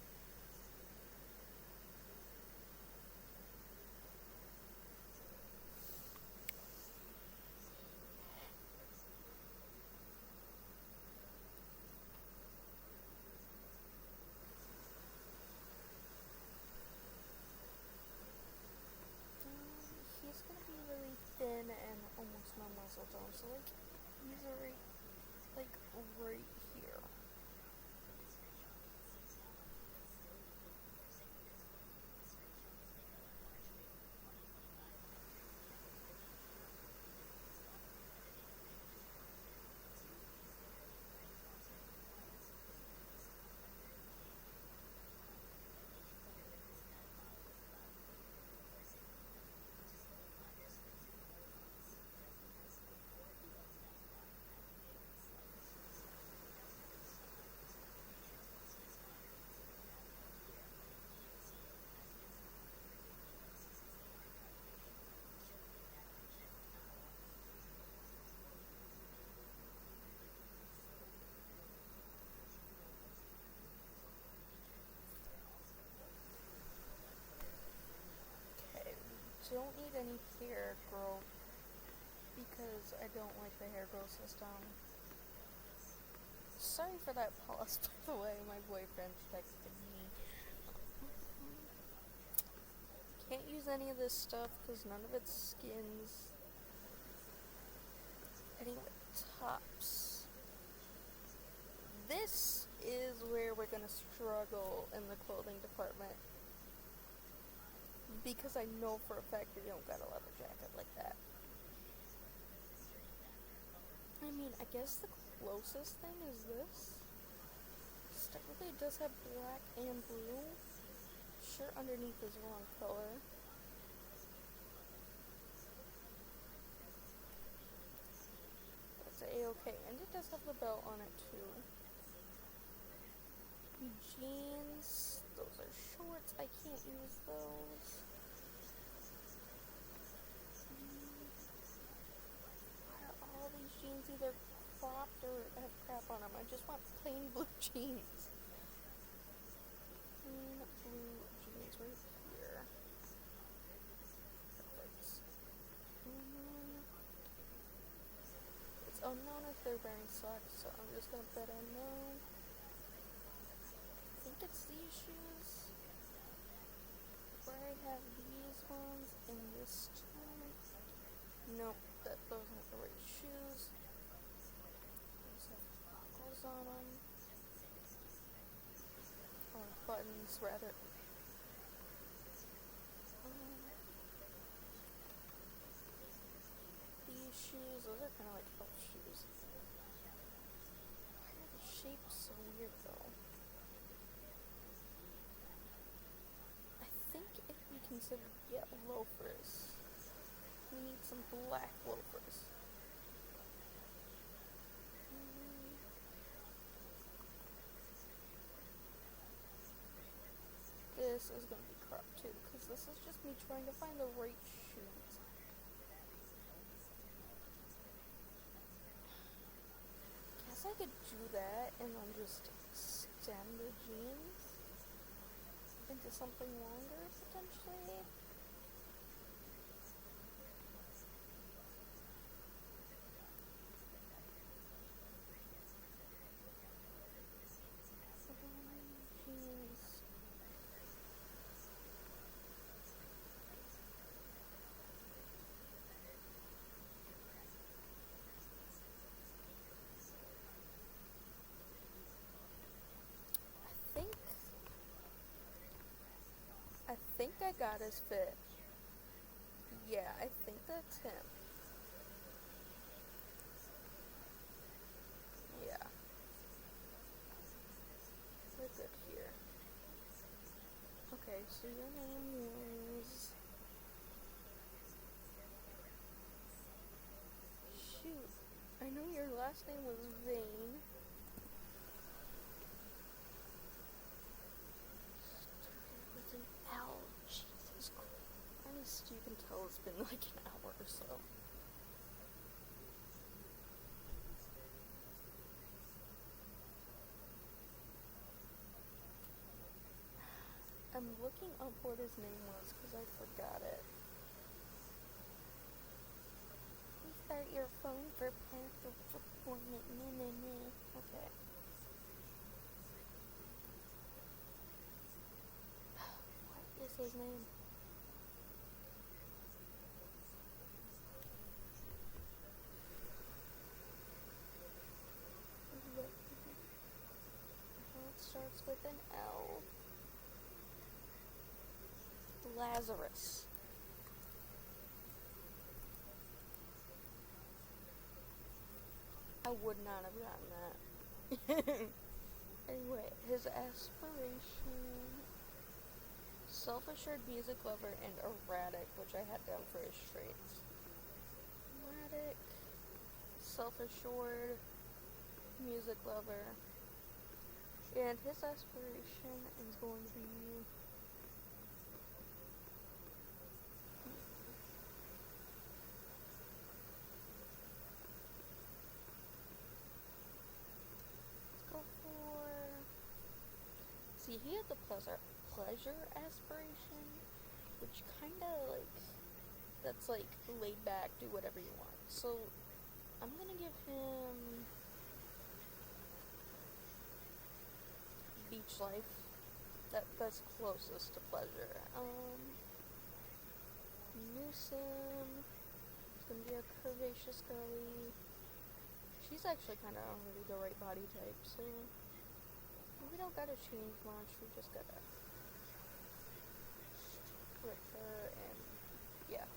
he's gonna be really thin and almost no muscle tone, so like he's right here. Don't need any hair growth because I don't like the hair growth system. Sorry for that pause, by the way, my boyfriend texted me. Can't use any of this stuff because none of it's skins. Anyway, tops. This is where we're gonna struggle in the clothing department. Because I know for a fact that you don't got a leather jacket like that. I mean, I guess the closest thing is this. Technically it does have black and blue. Shirt underneath is wrong color. That's a-okay. And it does have the belt on it too. Jeans. Those are shorts. I can't use those. Why are all these jeans either cropped or have crap on them? I just want plain blue jeans. Plain blue jeans right here. Perfect. It's unknown if they're wearing socks, so I'm just gonna bet I know. I think it's these shoes. Where I have these ones and this too. Nope, those aren't the right shoes. Those have buckles on them. Or buttons, rather. These shoes, those are kind of like elf shoes. Why are the shapes so weird though? I think if we consider loafers, we need some black loafers. This is going to be cropped too, because this is just me trying to find the right shoes. Guess I could do that and then just extend the jeans into something longer, potentially. Jeans. I think I got his fit. Yeah, I think that's him. Yeah. We're good here. Okay, so your name was... Shoot. I know your last name was Vane. With an L. Jesus Christ. You can tell it's been like an hour or so. I'm looking up what his name was because I forgot it. Restart your phone for parental appointment. Okay. What is his name? It starts with an L. Lazarus. I would not have gotten that. Anyway, his aspiration: self-assured music lover and erratic, which I had down for his traits. Erratic, self-assured, music lover, and his aspiration is going to be see, he had the pleasure aspiration, which kinda like, that's like laid back, do whatever you want. So I'm gonna give him beach life. That's closest to pleasure. Newsom. It's gonna be a curvaceous girly. She's actually kinda already the right body type, so We don't gotta change much, we just gotta strip her and yeah.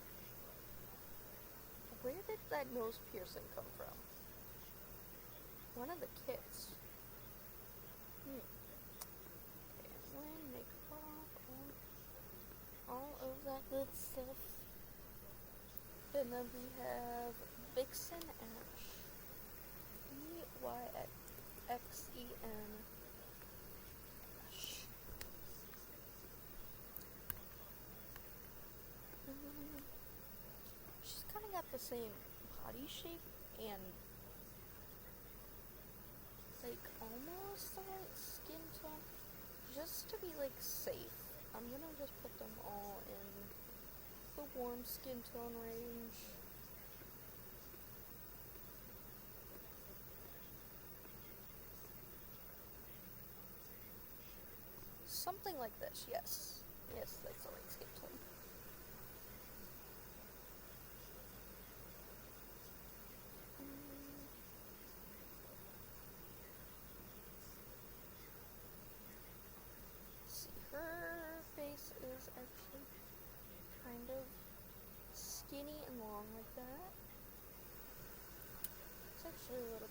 Where did that nose piercing come from? One of the kits. Family, makeup, all of that good stuff. And then we have Vixen Ash. EYXEN Ash. She's kind of got the same body shape and like almost the right skin tone. Just to be like safe, I'm gonna just put them all in the warm skin tone range. Something like this, yes. Yes, that's the right skin tone. See, her face is actually kind of skinny and long like that. It's actually a little.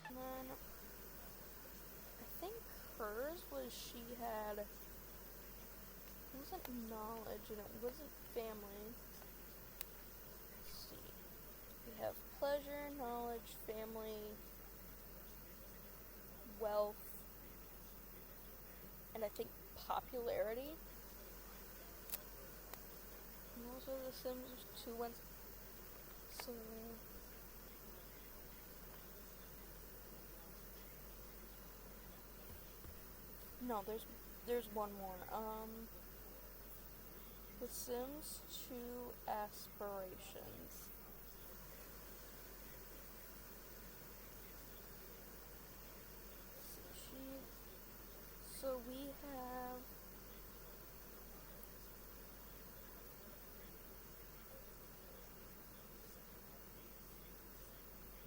And then I think hers was she had. It wasn't knowledge and it wasn't family. Let's see. We have pleasure, knowledge, family, wealth, and I think popularity. And those are the Sims 2 ones. So no, there's one more. The Sims 2 aspirations. So we have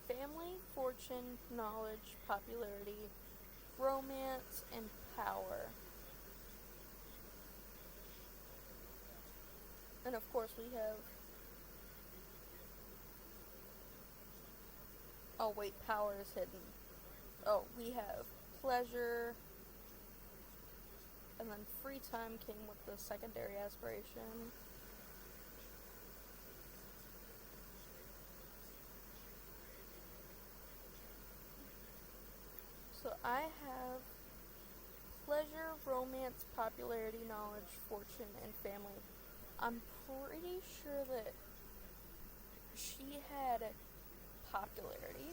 family, fortune, knowledge, popularity, romance, and power. And of course we have... Oh wait, power is hidden. Oh, we have pleasure, and then free time came with the secondary aspiration. So I have pleasure, romance, popularity, knowledge, fortune, and family. I'm pretty sure that she had popularity.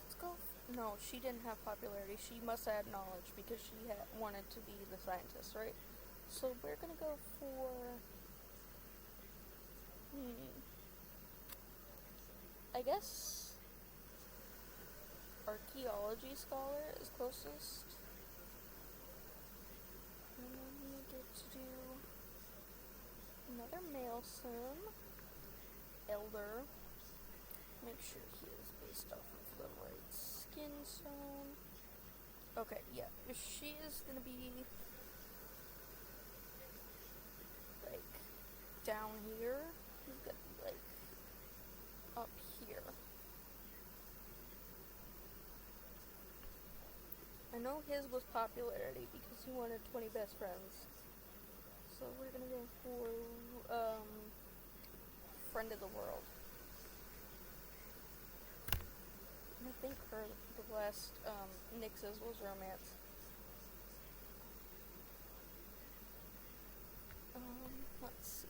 Let's go. No, she didn't have popularity. She must have had knowledge because she wanted to be the scientist, right? So we're gonna go for... I guess archaeology scholar is closest. And then we get to do another male sim. Elder. Make sure he is based off of the right skin tone. Okay, yeah. She is gonna be like down here. He's gonna be like up here. I know his was popularity because he wanted 20 best friends. So we're gonna go for friend of the world. I think the last Nix's was romance. Let's see.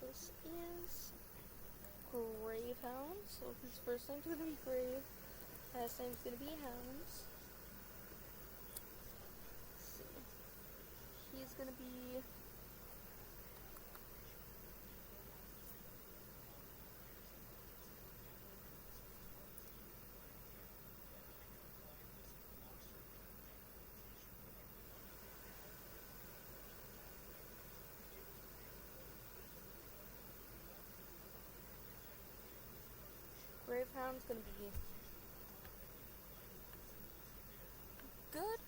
this is Gravehound. So his first name's gonna be Grave. Last name's gonna be Hounds. Let's see. He's gonna be Gravehound's gonna be good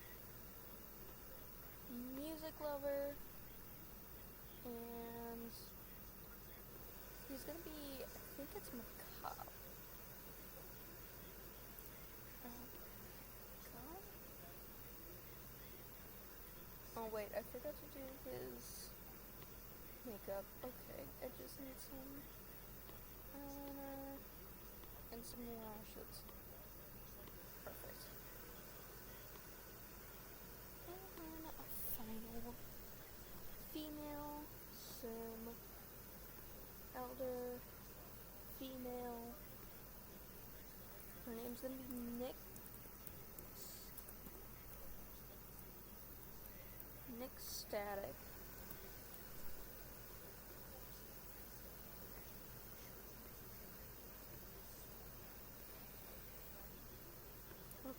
music lover, and he's gonna be, I think it's macabre. God? Oh wait, I forgot to do his makeup. Okay, I just need some eyeliner and some lashes. Perfect. And then a final female, sim, elder, female. Her name's gonna be Nick. Nick Static.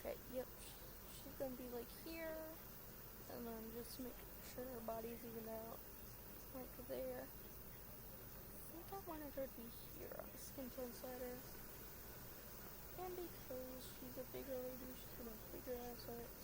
Okay, yep. She's gonna be like here, and then just make sure her body's even out, like there. I think I wanted her to be here on the skin tone slider. And because she's a bigger lady, she's gonna have bigger assets.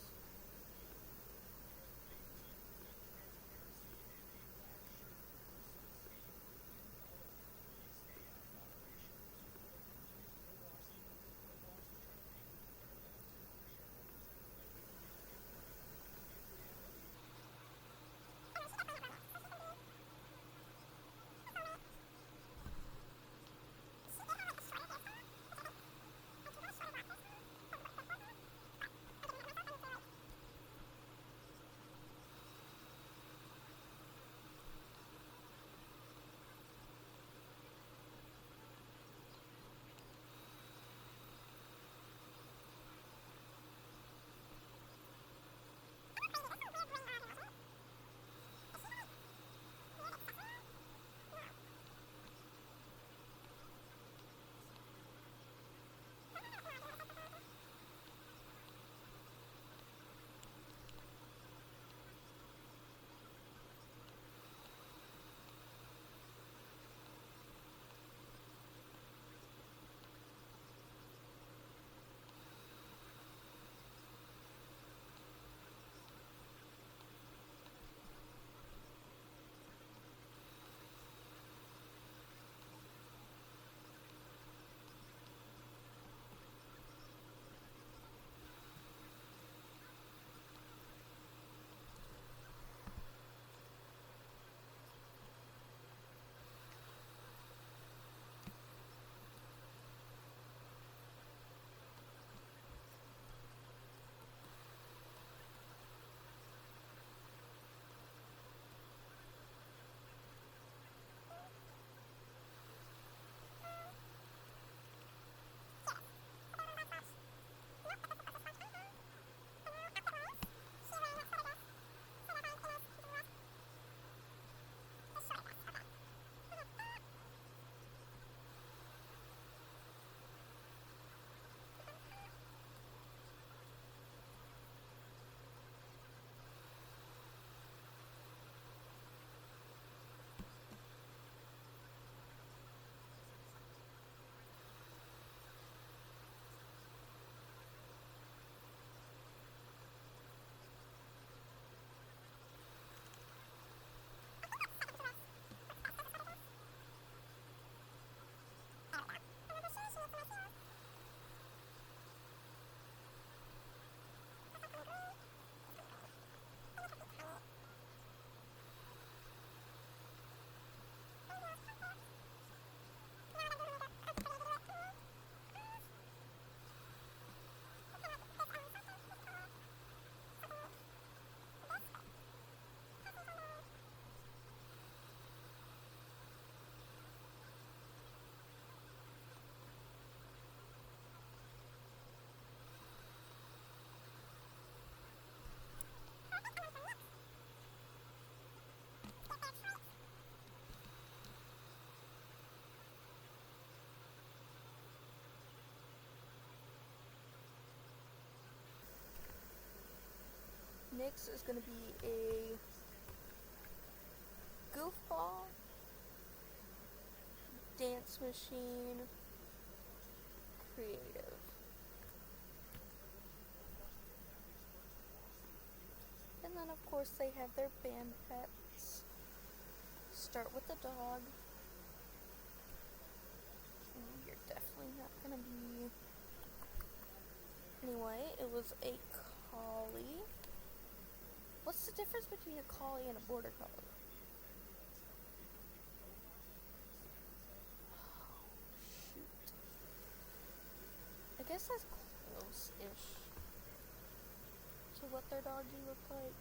Nyx is going to be a goofball, dance machine, creative. And then of course they have their band pets. Start with the dog. You're definitely not gonna be... Anyway, it was a collie. What's the difference between a collie and a border collie? Shoot. I guess that's close-ish to what their doggy looked like.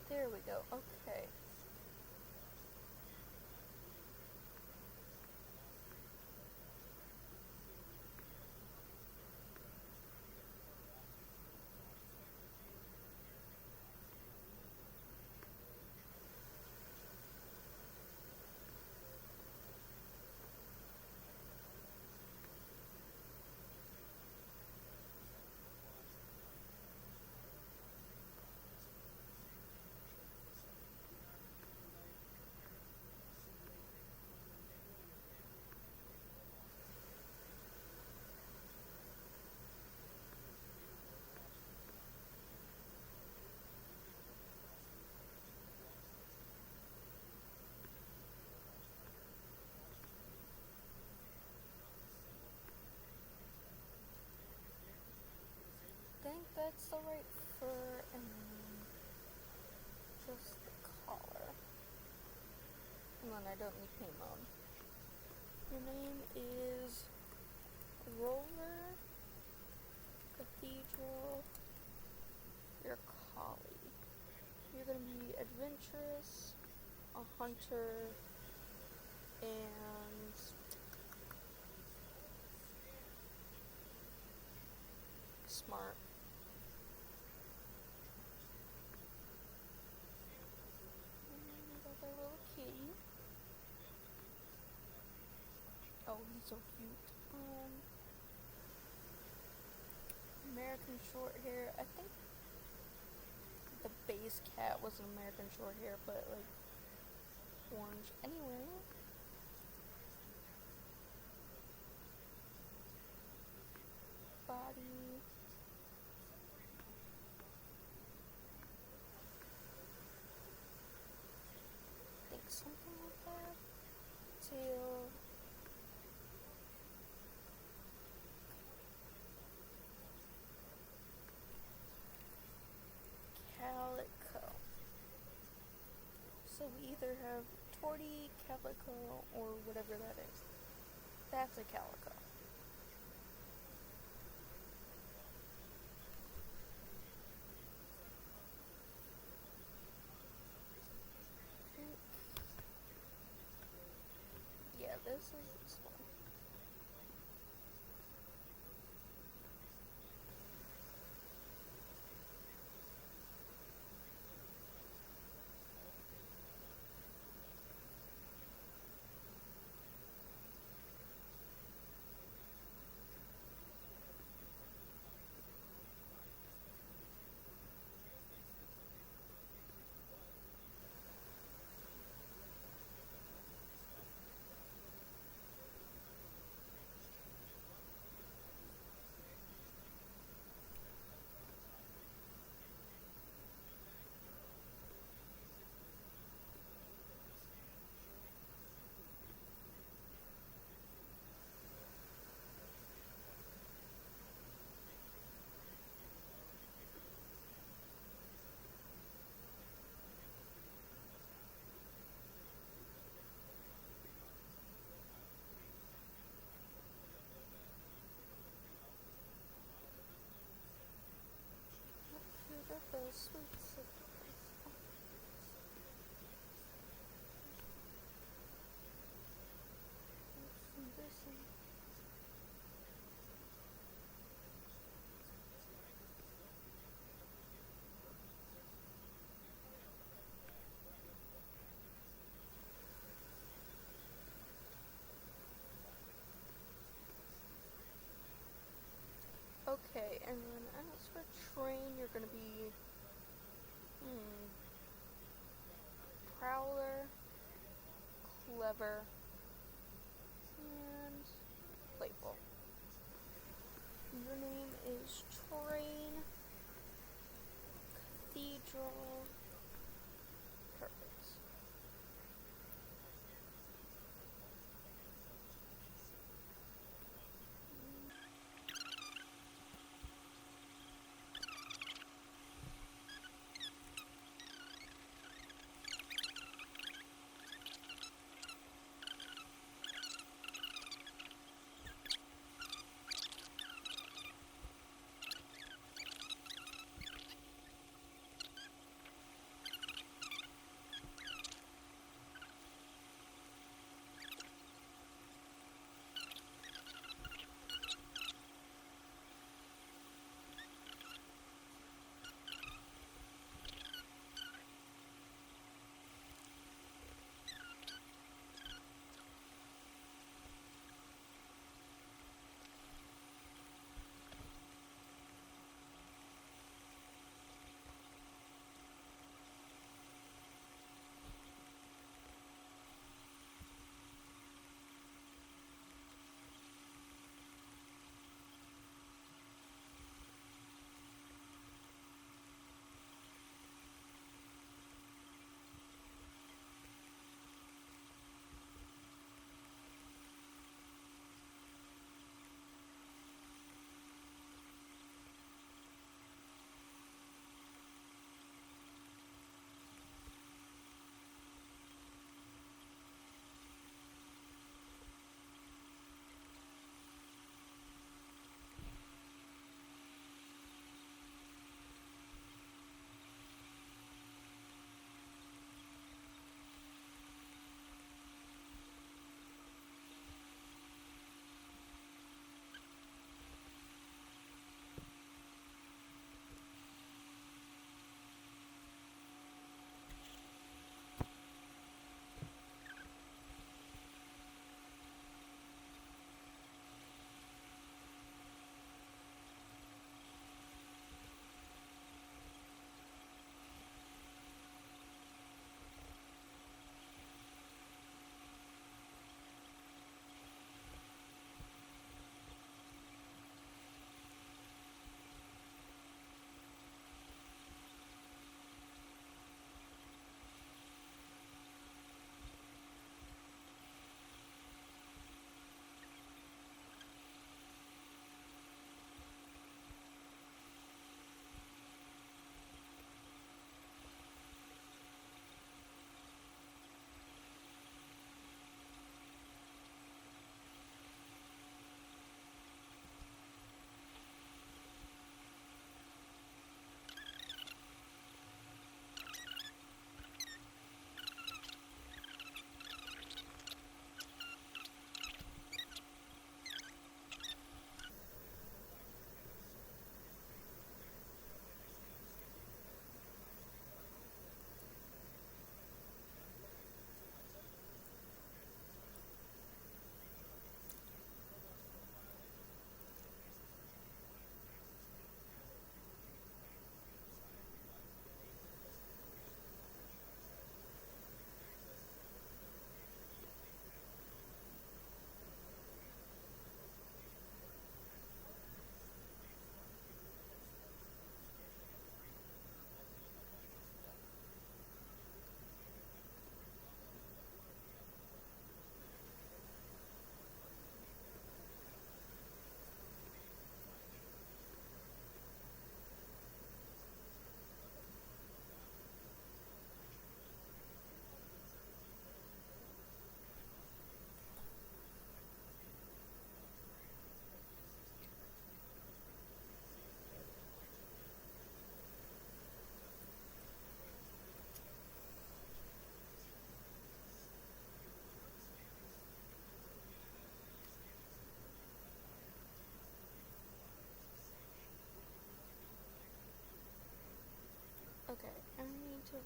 There we go. Okay. I think that's the right fur and just the collar. And then I don't need paint on. Your name is Roller Cathedral. You're a collie. You're gonna be adventurous, a hunter, and smart. Another little kitty. Oh, he's so cute. American short hair. I think the base cat was an American short hair, but like orange. Anyway. Body. I think something like that. Tail. Calico. So we either have tortie, calico, or whatever that is. That's a calico. Yeah, this is this one. sweet surprise. Listen. Okay, and then as for train, you're gonna be Prowler, Clever, and Playful. Your name is Train, Cathedral. Perfect.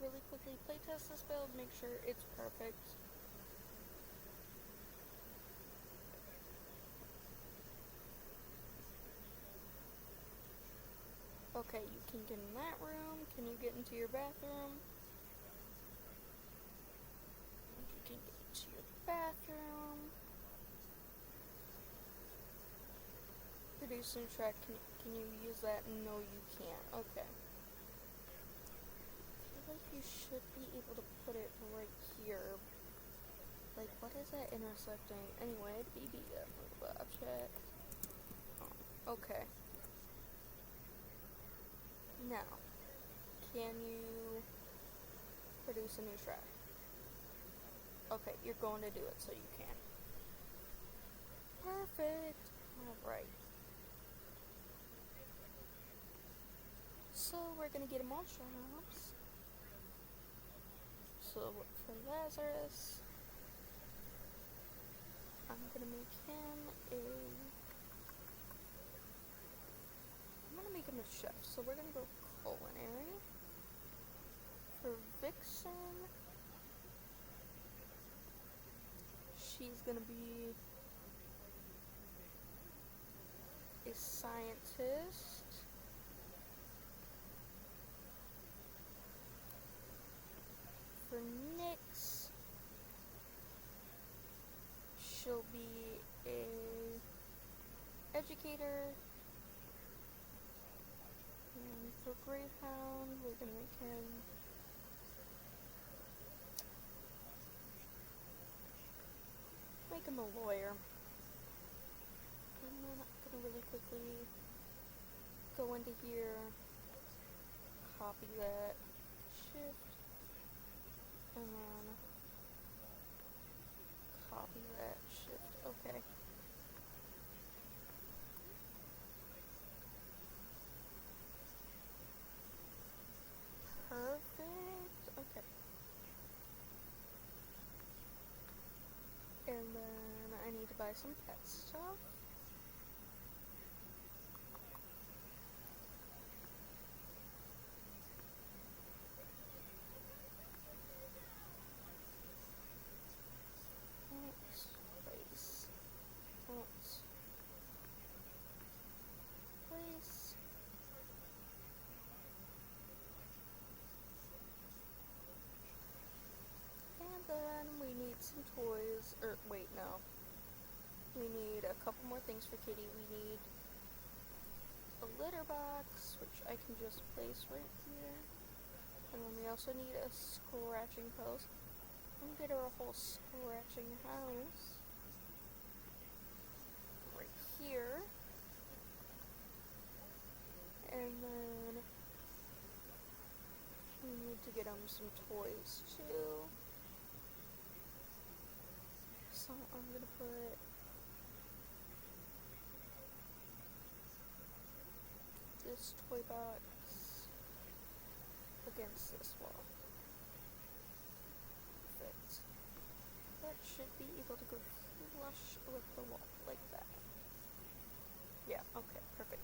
really quickly playtest this build, make sure it's perfect. Okay, you can get in that room. Can you get into your bathroom? You can get into your bathroom. Produce and track, can you use that? No, you can't. Okay. I feel like you should be able to put it right here. Like, what is that intersecting? Anyway, BBF chat. Okay. Now, can you produce a new track? Okay, you're going to do it, so you can. Perfect. Alright. So, we're gonna get him all shops. So, for Lazarus, I'm gonna make him a chef. So, we're gonna go culinary. For Vixen, she's gonna be a scientist. For Nyx, she'll be a educator. And for Gravehound, we're gonna make him a lawyer. And then I'm gonna really quickly go into here, copy that, shift, and then copy that, shift. Okay. Perfect. Okay. And then I need to buy some pet stuff. Place. And then we need some toys, wait, no. We need a couple more things for Kitty. We need a litter box, which I can just place right here. And then we also need a scratching post. I'm gonna get her a whole scratching house. Right here. And then we need to get them some toys too. So I'm gonna put this toy box against this wall. Perfect. That should be able to go flush with the wall, like that. Yeah, okay, perfect.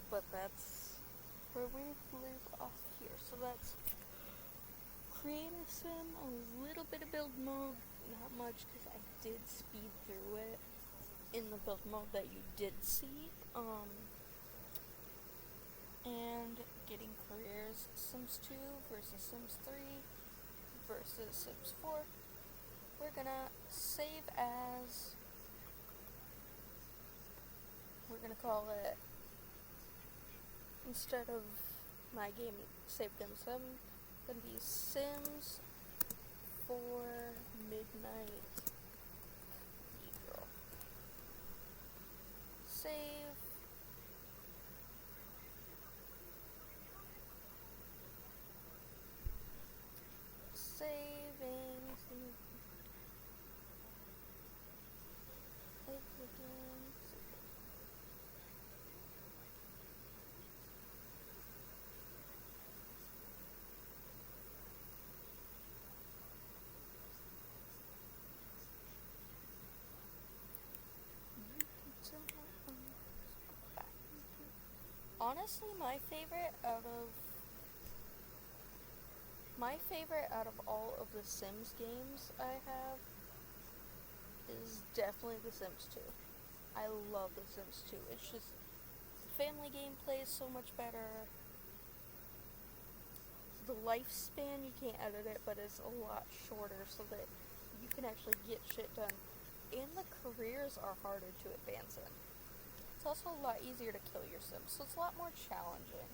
But that's where we leave off here. So that's creator sim, a little bit of build mode, not much because I did speed through it in the build mode that you did see. And getting careers, Sims 2 versus Sims 3 versus Sims 4. We're gonna save as, we're gonna call it, instead of my game saved in Sim, gonna be Sims 4 Midnight Cathedral. Save. Saving. honestly, my favorite out of all of the Sims games I have is definitely The Sims 2. I love The Sims 2. It's just family gameplay is so much better. The lifespan, you can't edit it, but it's a lot shorter so that you can actually get shit done. And the careers are harder to advance in. It's also a lot easier to kill your Sims, so it's a lot more challenging.